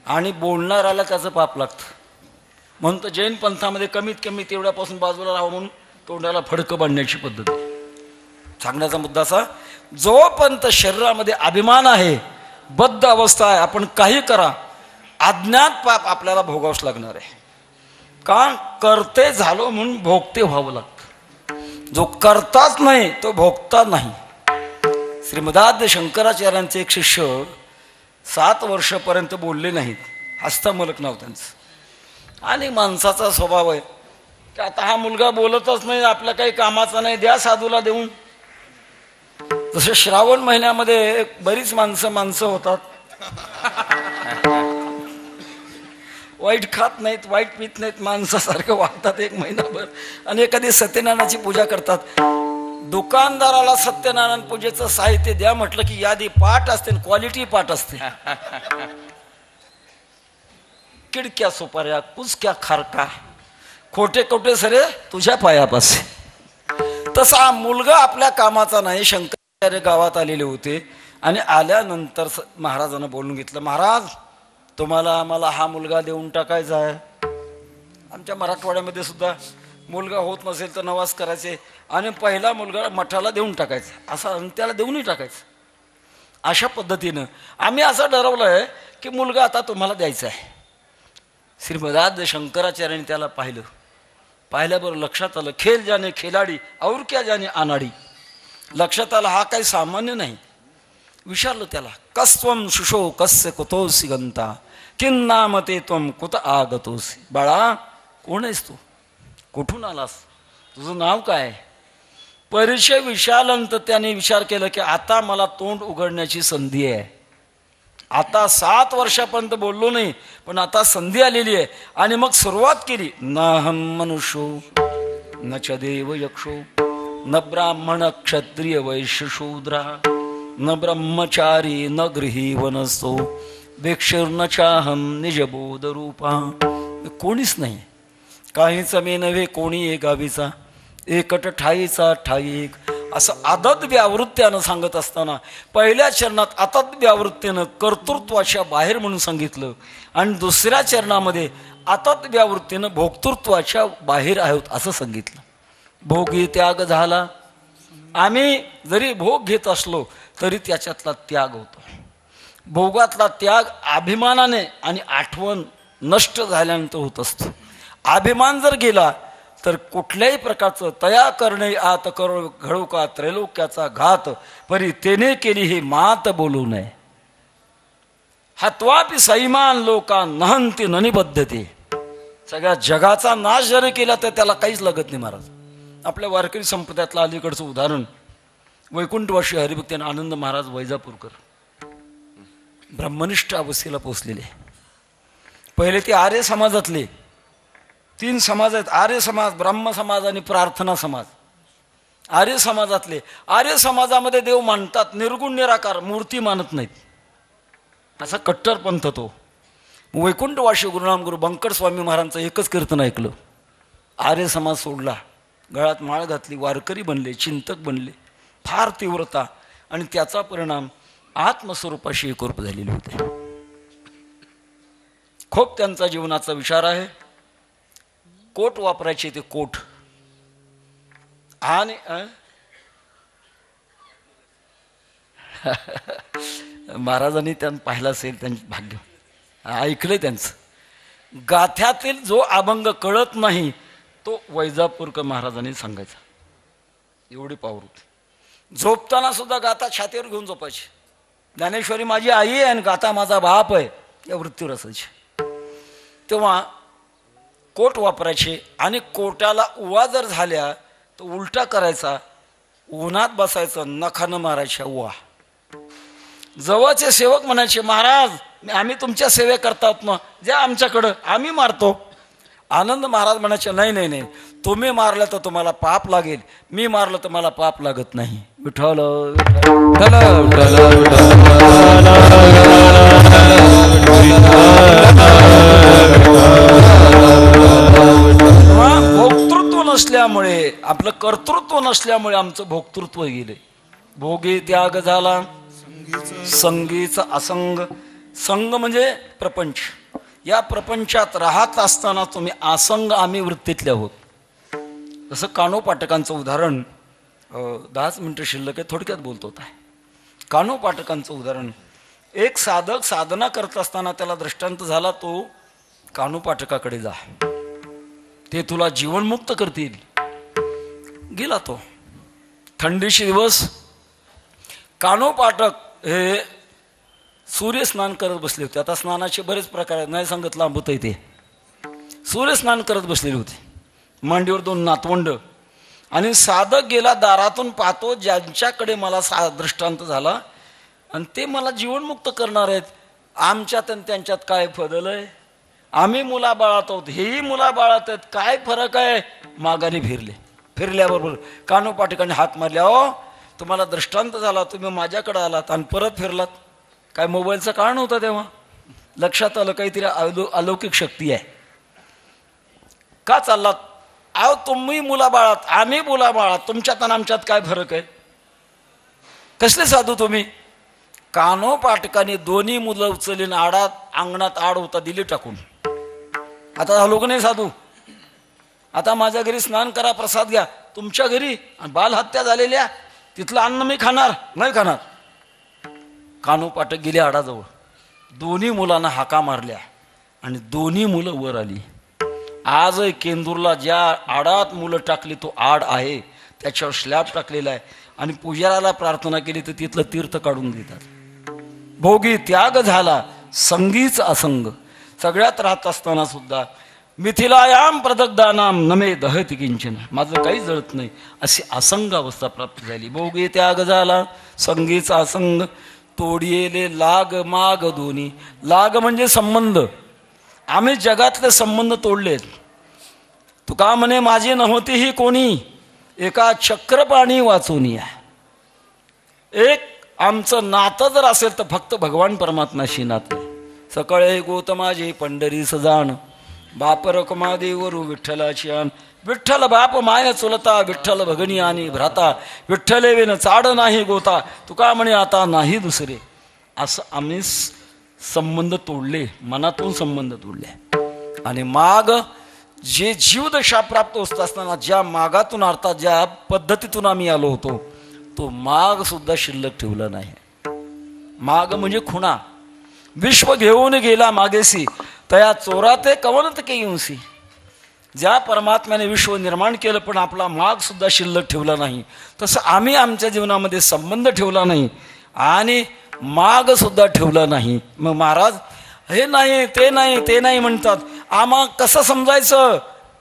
आणि बोलणाऱ्याला त्याचं पाप लागतं. म्हणून तर जैन पंथामध्ये कमीत कमी तेवढ्यापासून बाजूला राहावं म्हणून तोंडाला फडकं बांधण्याची पद्धत आहे. सांगण्याचा मुद्दा असा, जोपर्यंत शरीरामध्ये अभिमान आहे, बद्ध अवस्था आहे, आपण काही करा, अज्ञात पाप आपल्याला भोगावंच लागणार आहे. कारण करते झालो म्हणून भोगते व्हावं लागतं. जो करताच नाही तो भोगता नाही. श्रीमदाद्य शंकराचार्यांचे एक शिष्य 7 वर्षापर्यंत बोलले नाहीत. हस्तमलक नाव त्यांचं. आणि माणसाचा स्वभाव आहे की आता हा मुलगा बोलतच नाही, आपल्या काही कामाचा नाही, द्या साधूला देऊन. जसं श्रावण महिन्यामध्ये बरीच माणसं होतात. वाईट खात नाहीत, वाईट पित नाहीत, माणसासारखं वागतात 1 महिनाभर आणि एखादी सत्यनारायणाची पूजा करतात. दुकानदाराला सत्यनारायण पूजेचं साहित्य द्या म्हटलं की यादी पाठ असते, क्वालिटी पाठ असते. किडक्या सुपाऱ्या, कुचक्या खारका, खोटे खोटे सरे तुझ्या पायापासे. तसा मुलगा आपल्या कामाचा नाही. शंकराचार्य गावात आलेले होते आणि आल्यानंतर महाराजांना बोलून घेतलं, महाराज तुम्हाला आम्हाला हा मुलगा देऊन टाकायचा आहे. आमच्या मराठवाड्यामध्ये सुद्धा मुलगा होत नसेल तर नवाज करायचे आणि पहिला मुलगा मठाला देऊन टाकायचा, असा त्याला देऊनही टाकायचं. अशा पद्धतीनं आम्ही असं ठरवलंय की मुलगा आता तुम्हाला द्यायचा आहे. श्रीमदाद्य शंकराचार्यांनी त्याला पाहिल्याबरोबर लक्षात आलं, खेल जाने खिलाडी और क्या जाने अनाडी. लक्षात आलं हा काही सामान्य नाही. विचारलं त्याला, कस्त्वम शुशो कस्य कुतोसी गंता किन्नाम ते त्वम कुत आगतोसी. बाळा कोण आहेस तू, कुठून आलास, तुझं नाव काय? परिचय विचारल्यानंतर त्याने विचार केला की आता मला तोंड उघडण्याची संधी आहे. आता 7 वर्षापर्यंत बोललो नाही पण आता संधी आलेली आहे. आणि मग सुरुवात केली, नाहम मनुष्यो न च देव यक्षो न ब्राह्मण क्षत्रिय वैश्य शूद्रा न ब्रह्मचारी न गृही वनस्तो भिक्षुर्न चाहम निजबोध रूपा. कोणीच नाही, काहीच मी नव्हे कोणी एक गावीचा, एकट ठाईचा ठाई एक. असं आदत व्यावृत्त्यानं सांगत असताना पहिल्या चरणात आदत व्यावृत्तीनं कर्तृत्वाच्या बाहेर म्हणून सांगितलं आणि दुसऱ्या चरणामध्ये आदत व्यावृत्तीनं भोक्तृत्वाच्या बाहेर आहोत असं सांगितलं. भोगी त्याग झाला. आम्ही जरी भोग घेत असलो तरी त्याच्यातला त्याग होतो. भोगातला त्याग अभिमानाने आणि आठवण नष्ट झाल्यानंतर होत असतो. अभिमान जर गेला तर कुठल्याही प्रकारचं तया करणे आत करो घडू का त्रैलोक्याचा घात परी तेने केली ही मात बोलू नये. हत्वापि सैमान लोका नहंती न निबद्धते. सगळ्या जगाचा नाश जरी केला तर त्याला काहीच लागत नाही. महाराज आपल्या वारकरी संप्रदायातलं अलीकडचं उदाहरण, वैकुंठवासी हरिभक्तीन आनंद महाराज वैजापूरकर ब्रह्मनिष्ठ अवस्थेला पोचलेले. पहिले ते आर्य समाजातले 3 समाज आहेत, आर्य समाज, ब्राह्म समाज आणि प्रार्थना समाज. आर्य समाजातले, आर्य समाजामध्ये देव मानतात, निर्गुण निराकार, मूर्ती मानत नाहीत. असा कट्टर पंथ तो. वैकुंठवाशी गुरुनाम गुरु बंकट स्वामी महाराजांचं एकच कीर्तन ऐकलं, आर्य समाज सोडला, गळ्यात माळ घातली, वारकरी बनले, चिंतक बनले, फार तीव्रता, आणि त्याचा परिणाम आत्मस्वरूपाशी एकरूप झालेले होते. खूप त्यांचा जीवनाचा विचार आहे. कोट वापरायचे ते कोट, आणि महाराजांनी त्यांना पाहिलं असेल, त्यांचे भाग्य ऐकलंय त्यांचं. गाथ्यातील जो अभंग कळत नाही तो वैजापूरकर महाराजांनी सांगायचा, एवढी पावर होती. झोपताना सुद्धा गाथा छातीवर घेऊन झोपायची. ज्ञानेश्वरी माझी आई आहे आणि गाथा माझा बाप आहे या वृत्तीवर असायची. तेव्हा कोट वापरायचे, आणि कोट्याला उवा जर झाल्या तर उलटा करायचा, उन्हात बसायचं, नखानं मारायच्या उवा. जवळचे सेवक म्हणायचे, महाराज आम्ही तुमच्या सेवे करतात ना, ज्या आमच्याकडं, आम्ही मारतो. आनंद महाराज म्हणायचे, नाही नाही नाही, तुम्ही मारलं तर तुम्हाला पाप लागेल, मी मारलं तर मला पाप लागत नाही. विठ्ठल भोक्तृत्व नसल्यामुळे, आपलं कर्तृत्व नसल्यामुळे आमचं भोक्तृत्व गेले. भोगी त्याग झाला, संगीचा असंग. संग म्हणजे प्रपंच. या प्रपंचात राहत असताना तुम्ही असंग आम्ही वृत्तीतले आहोत. जसं कानो पाठकांचं उदाहरण, 10 मिनिटं शिल्लक आहे, थोडक्यात बोलतो आहे. कानो पाठकांचं उदाहरण, एक साधक साधना करत असताना त्याला दृष्टांत झाला, तो कानो पाठकाकडे जा, ते तुला जीवनमुक्त करतील. गेला तो. थंडीचे दिवस, कानो पाठक हे सूर्यस्नान करत बसले होते. आता स्नानाचे बरेच प्रकार आहेत, नाही सांगत लांबत आहे ते. सूर्यस्नान करत बसलेले होते, मांडीवर 2 नातवंड, आणि साधक गेला, दारातून पाहतो ज्यांच्याकडे मला दृष्टांत झाला आणि ते मला जीवनमुक्त करणार आहेत, आमच्यात आणि त्यांच्यात काय बदल आहे? आम्ही मुलाबाळात आहोत, हेही मुलाबाळात आहेत, काय फरक आहे? मागाने फिरल्याबरोबर कानोपाठकाने हाक मारल्या, हो तुम्हाला दृष्टांत झाला, तुम्ही माझ्याकडे आलात आणि परत फिरलात. काय मोबाईलचा काळ नव्हता तेव्हा, लक्षात आलं काहीतरी अलौकिक शक्ती आहे. का चाललात? अहो तुम्ही मुलाबाळात, आम्ही मुलाबाळात, तुमच्यात आणि आमच्यात काय फरक आहे? कसले साधू तुम्ही? कानोपाठकाने दोन्ही मुलं उचलून आडात, अंगणात आड होता दिली टाकून. आता झालो का नाही साधू? आता माझ्या घरी स्नान करा, प्रसाद घ्या. तुमच्या घरी बालहत्या झालेल्या, तिथलं अन्न मी खाणार नाही खाणार. कानोपाठक गेले आडाजवळ, दोन्ही मुलांना हाका मारल्या आणि दोन्ही मुलं वर आली. आज केंदूरला ज्या आडात मुलं टाकली तो आड आहे, त्याच्यावर स्लॅब टाकलेला आहे, आणि पुजाराला प्रार्थना केली तर तिथलं तीर्थ काढून देतात. भोगी त्याग झाला, संगीच असंग. सगळ्यात राहत असताना सुद्धा मिथिलायाम प्रदग्धानाम नमे दहति किंचन, माझं काही जळत नाही, अशी असंग अवस्था प्राप्त झाली. भोगी त्याग झाला, संगीचा असंग. तोडियेले लाग माग दोन्ही. लाग म्हणजे संबंध. आम्ही जगातले संबंध तोडलेत. तुका म्हणे माझी नव्हती ही कोणी, एका चक्रपाणी वाचून या. एक आमचं नातं जर असेल तर फक्त भगवान परमात्माशी नातं. सकाळी गोत माझे पंढरी सजाण, बाप रखमा देवरू विठ्ठलाची आण. विठ्ठल बाप माय चुलता, विठ्ठल भगनी आणि भ्राता, विठ्ठले विन चाड नाही गोता, तुका म्हणे आता नाही दुसरे. असं आम्ही संबंध तोडले, मनातून संबंध तोडले. आणि माग जे जीवदशा प्राप्त होत असताना ज्या मागातून अर्थात ज्या पद्धतीतून आम्ही आलो होतो, तो माग सुद्धा शिल्लक ठेवला नाही. माग म्हणजे खुणा. विश्व घेऊन गेला मागेसी, तया चोराते कवनत के येऊसी. ज्या परमात्म्याने विश्व निर्माण केलं पण आपला माग सुद्धा शिल्लक ठेवला नाही, तसं आम्ही आमच्या जीवनामध्ये संबंध ठेवला नाही आणि माग सुद्धा ठेवला नाही. मग महाराज हे नाही ते नाही ते नाही म्हणतात, आम्हा कसं समजायचं?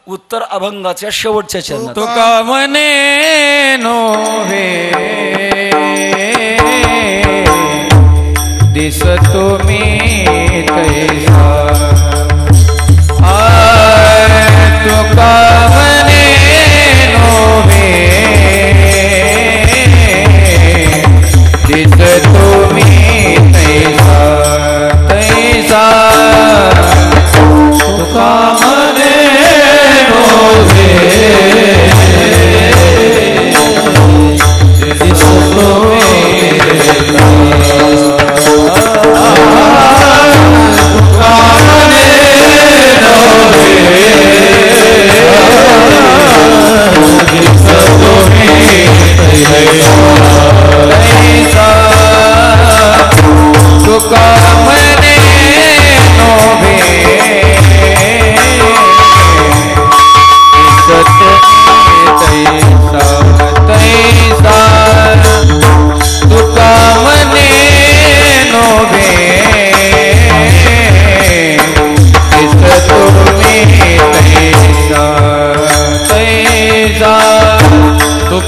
उत्तर अभंगाच्या शेवटच्या चरणात. तुका म्हणे नोहे दिस तुम्ही तैसा,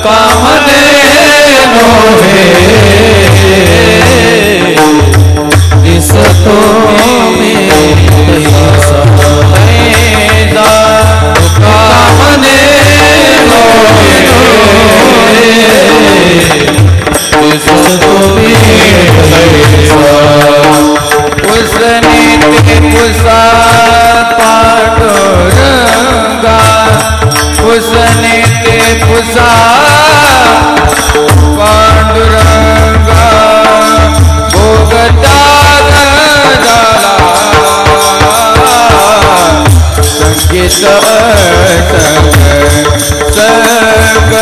कामने नोहे दिसतो मी तैसा कामने नोहे दिसतो मी तैसा उसने ते पुसा पांडुरंगा उसने ते पुसा पांडुरंगा भोगता झाला संगीत संग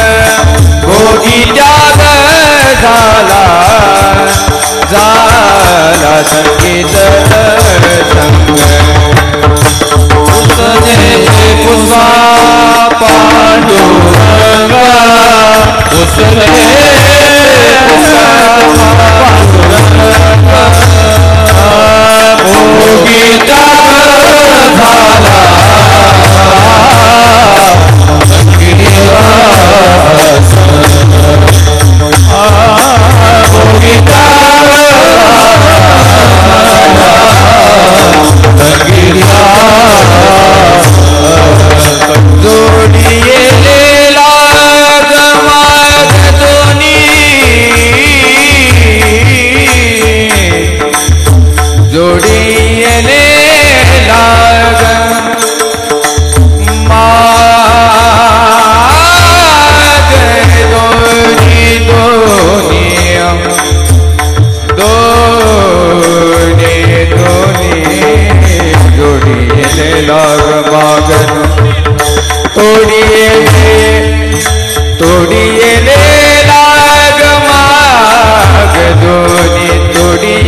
भोगी त्याग झाला झाला संगीत संग उसने पुसा पांडुरंगा उसने पुसा पांडुरंगा भोगी त्याग झाला संगीत भोगी जोडिये लेला गमाग दोनी जोडिये लेला गमाग दोनी दोनी दोनी जोडिये लेला गमाग तोड़िए ले लाग माग दोनी तोड़िए ले लाग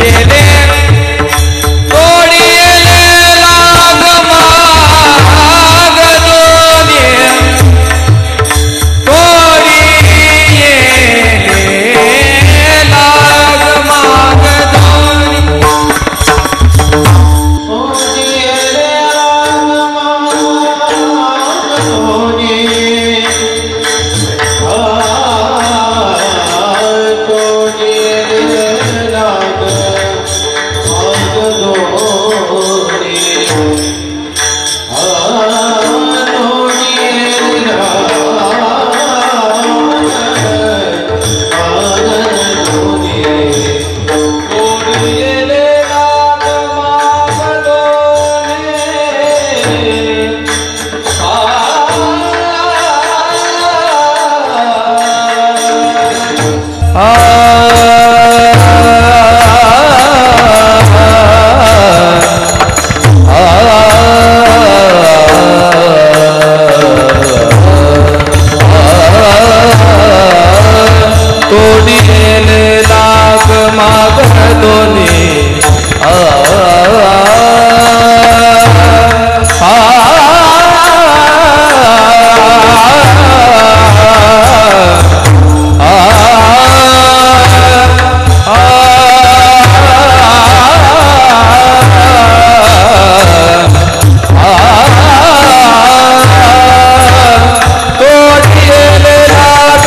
माग दोनी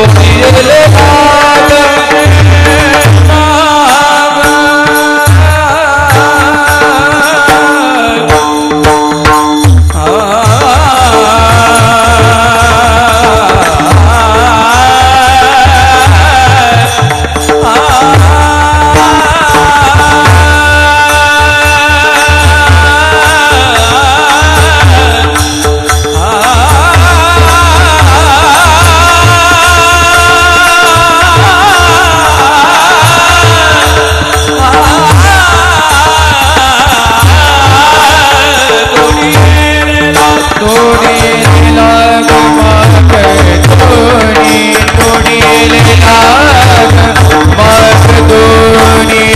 तोड़िए ले लाग माग दोनी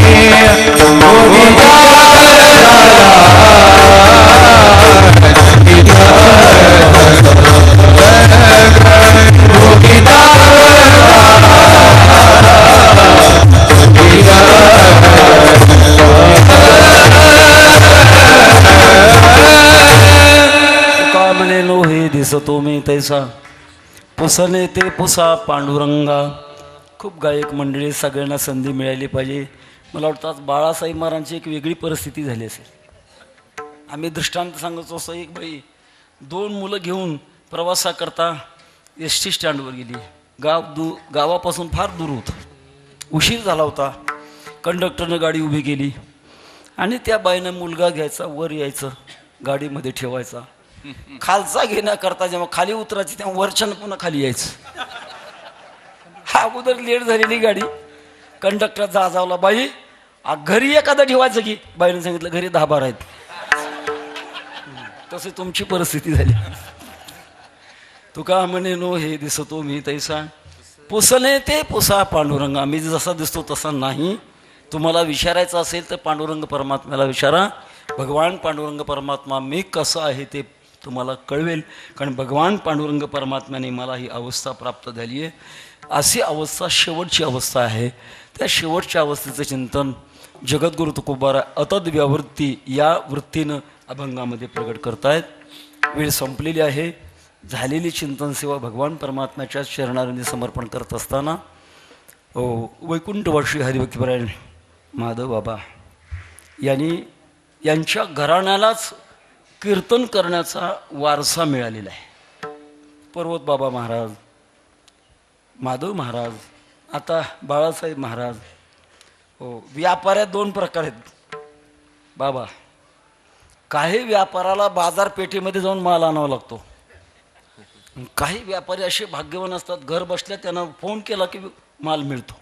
दिसतो मी तैसा पुसणे ते पुसा पांडुरंगा. खूप गायक मंडळी, सगळ्यांना संधी मिळाली पाहिजे. मला वाटतं आज बाळासाहेब महाराजांची एक वेगळी परिस्थिती झाली असेल. आम्ही दृष्टांत सांगतो असं, एक बाई 2 मुलं घेऊन प्रवासाकरता एस टी स्टँडवर गेली. गावापासून फार दूर होतं, उशीर झाला होता. कंडक्टरनं गाडी उभी केली आणि त्या बाईनं मुलगा घ्यायचा, वर यायचं, गाडीमध्ये ठेवायचा. खालचा घेण्याकरता जेव्हा खाली उतरायची तेव्हा वरच्यानं पुन्हा खाली यायचं. अगोदर लेट झालेली गाडी. कंडक्टर जाजावला, बाई घरी एखादा ठेवायचं की? बाईनं सांगितलं घरी 10-12 आहेत. तसे तुमची परिस्थिती झाली. तुका म्हणे नो हे दिसतो मी तैसा, पुसणे ते पुसा पांडुरंगा. मी जसा दिसतो तसा नाही. तुम्हाला विचारायचं असेल तर पांडुरंग परमात्म्याला विचारा. भगवान पांडुरंग परमात्मा मी कसं आहे ते तुम्हाला कळवेल. कारण भगवान पांडुरंग परमात्म्याने मला ही अवस्था प्राप्त झाली आहे. अशी अवस्था शेवटची अवस्था आहे. त्या शेवटच्या अवस्थेचं चिंतन जगद्गुरु तुकोबारा अतद व्यावृत्ती या वृत्तीनं अभंगामध्ये प्रगट करतायत. वेळ संपलेली आहे. झालेली चिंतन सेवा भगवान परमात्म्याच्या चरणांनी समर्पण करत असताना वैकुंठवासी हरिभक्तीपरायण माधव बाबा यांच्या घराण्यालाच कीर्तन करण्याचा वारसा मिळालेला आहे. पर्वत बाबा महाराज, माधव महाराज, आता बाळासाहेब महाराज. व्यापाऱ्यात 2 प्रकार आहेत बाबा. काही व्यापाराला बाजारपेठेमध्ये जाऊन माल आणावा लागतो. काही व्यापारी असे भाग्यवान असतात, घर बसल्या त्यांना फोन केला की माल मिळतो.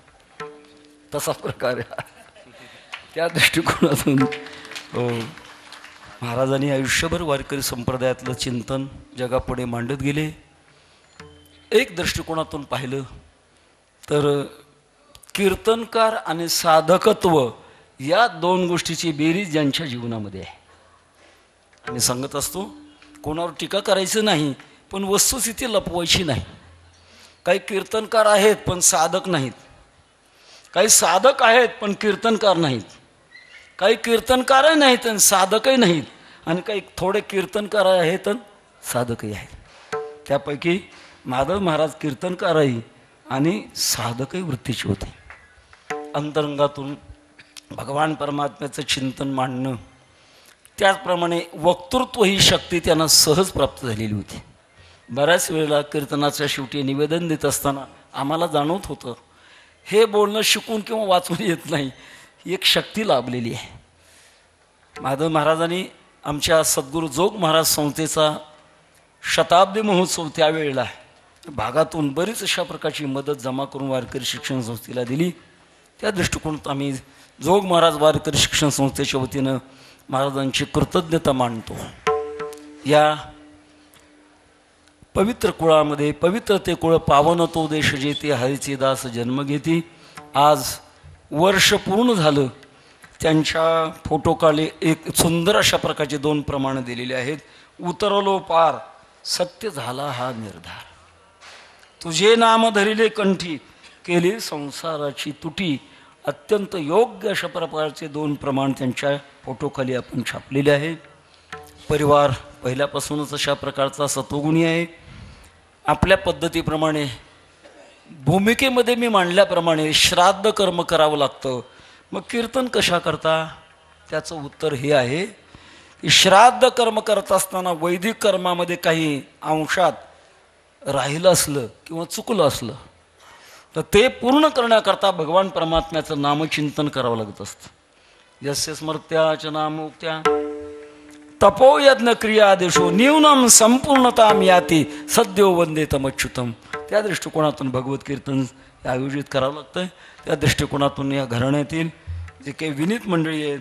तसा प्रकार आहे. त्या दृष्टिकोनातून महाराजांनी आयुष्यभर वारकरी संप्रदायातलं चिंतन जगापुढे मांडत गेले. एक दृष्टिकोनातून पाहिलं तर कीर्तनकार आणि साधकत्व या 2 गोष्टीची बेरीज ज्यांच्या जीवनामध्ये आहे. आम्ही सांगत असतो कोणावर टीका करायचं नाही, पण वस्तुस्थिती लपवायची नाही. काही कीर्तनकार आहेत पण साधक नाहीत. काही साधक आहेत पण कीर्तनकार नाहीत. काही कीर्तनकारही नाहीत आणि साधकही नाहीत. आणि काही थोडे कीर्तनकार आहेत आणि साधकही आहेत. त्यापैकी माधव महाराज कीर्तनकारही आणि साधकही वृत्तीचे होते. अंतरंगातून भगवान परमात्म्याचं चिंतन मांडणं, त्याचप्रमाणे वक्तृत्व ही शक्ती त्यांना सहज प्राप्त झालेली होती. बऱ्याच वेळेला कीर्तनाच्या शेवटी निवेदन देत असताना आम्हाला जाणवत होतं हे बोलणं शिकून किंवा वाचून येत नाही, एक शक्ती लाभलेली आहे. माधव महाराजांनी आमच्या सद्गुरू जोग महाराज संस्थेचा शताब्दी महोत्सव त्यावेळेला भागातून बरीच अशा प्रकारची मदत जमा करून वारकरी शिक्षण संस्थेला दिली. त्या दृष्टिकोनात आम्ही जोग महाराज वारकरी शिक्षण संस्थेच्या वतीनं महाराजांची कृतज्ञता मानतो. या पवित्र कुळामध्ये पवित्रते कुळ पावन तो देश जेते हरीचे दास जन्म घेती. आज वर्ष पूर्ण झालं. त्यांच्या फोटोकाले एक सुंदर अशा प्रकारचे 2 प्रमाण दिलेले आहेत. उतरलो पार सत्य झाला हा निर्धार, तुझे नाम धरिले कंठी केली संसाराची तुटी. अत्यंत योग्य अशा प्रकारचे 2 प्रमाण त्यांच्या फोटोखाली आपण छापलेले आहे. परिवार पहिल्यापासूनच अशा प्रकारचा सत्वगुणी आहे. आपल्या पद्धतीप्रमाणे भूमिकेमध्ये मी मांडल्याप्रमाणे श्राद्ध कर्म करावं लागतं. मग कीर्तन कशा करता? त्याचं उत्तर हे आहे की श्राद्ध कर्म करत असताना वैदिक कर्मामध्ये काही अंशात राहिलं असलं किंवा चुकलं असलं तर ते पूर्ण करण्याकरता भगवान परमात्म्याचं नामचिंतन करावं लागत असतं. यस्य स्मर्त्याच नामोक्त्या तपोयज्ञ क्रियादेशो न्यूनम संपूर्णताम याती सद्यो वंदे तमच्युतम. त्या दृष्टिकोनातून भगवत कीर्तन आयोजित करावं लागतं. त्या दृष्टिकोनातून या घराण्यातील जे काही विनीत मंडळी आहेत,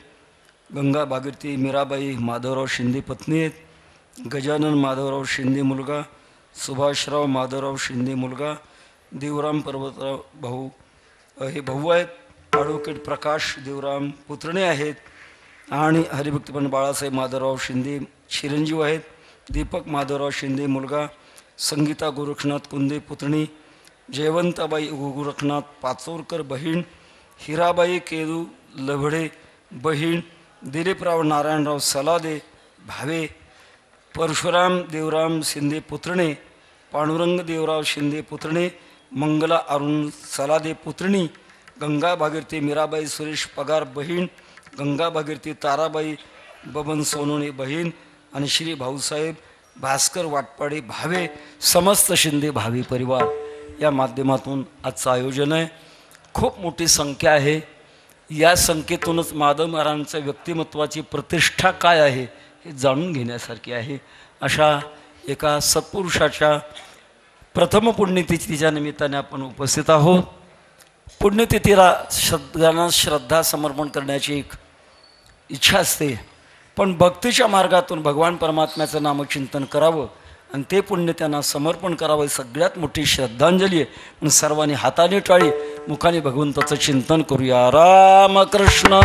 गंगा भागीरथी मीराबाई माधवराव शिंदे पत्नी आहेत, गजानन माधवराव शिंदे मुलगा, सुभाषराव माधवराव शिंदे मुलगा, देवराम पर्वतराव भाऊ हे भाऊ आहेत, ॲडव्होकेट प्रकाश देवराम पुत्रणे आहेत आणि हरिभक्तीपण बाळासाहेब माधवराव शिंदे चिरंजीव आहेत, दीपक माधवराव शिंदे मुलगा, संगीता गोरखनाथ कुंदे पुतणी, जयवंताबाई गोरखनाथ पाचोरकर बहीण, हिराबाई केदू लभडे बहीण, दिलीपराव नारायणराव सलादे भावे, परशुराम देवराम शिंदे पुत्रणे पांडुरंग देवराव शिंदे पुत्रणे, मंगला अरुण सलादे पुत्रणी, गंगा भागीरथी मीराबाई सुरेश पगार बहीण, गंगा भागीरथी ताराबाई बबन सोनोने बहीण आणि श्री भाऊसाहेब भास्कर वाटपाडे भावे, समस्त शिंदे भावी परिवार या माध्यमातून आजचं आयोजन आहे. खूप मोठी संख्या आहे. या संख्येतूनच माधव महाराजांच्या व्यक्तिमत्वाची प्रतिष्ठा काय आहे हे जाणून घेण्यासारखी आहे. अशा एका सत्पुरुषाच्या प्रथम पुण्यतिथीच्या निमित्ताने आपण उपस्थित आहोत. पुण्यतिथीला सगळ्यांना श्रद्धा समर्पण करण्याची एक इच्छा असते, पण भक्तीच्या मार्गातून भगवान परमात्म्याचं नामचिंतन करावं आणि ते पुण्य त्यांना समर्पण करावं ही सगळ्यात मोठी श्रद्धांजली आहे. म्हणून सर्वांनी हाताने टाळी, मुखाने भगवंताचं चिंतन करूया. रामकृष्ण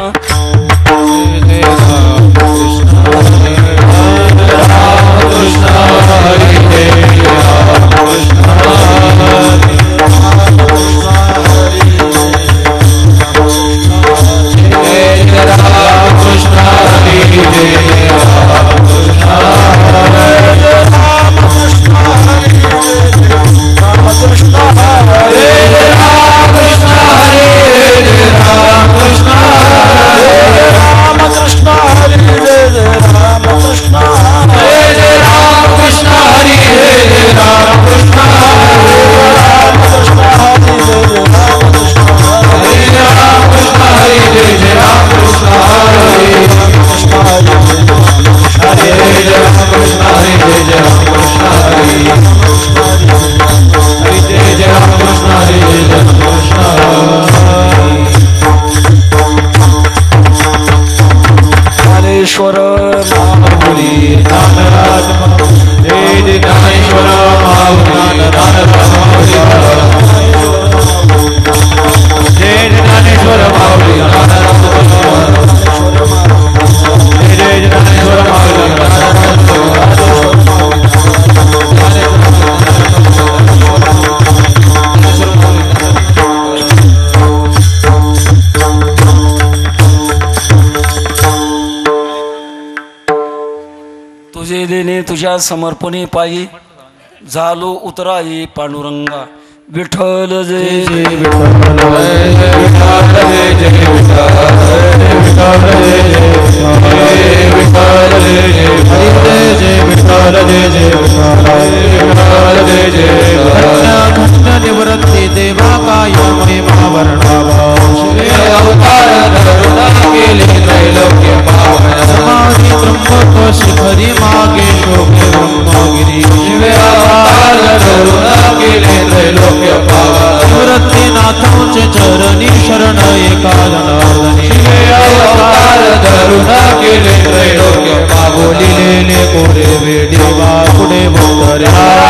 तुझे देणे तुझ्या समर्पणे पायी झालो उतराई पांडुरंगा. विठ्ठल जय जय निवृत्ती देवा काय महिमा वर्णावा. समाधी त्र्यंबक शिखरी मागे शोके ब्रह्मगिरी. निवृत्तीनाथांचे चरणी शरण एका जनार्दनी. बोलिलेले कोरे वेडी वा पुढे भोकऱ्या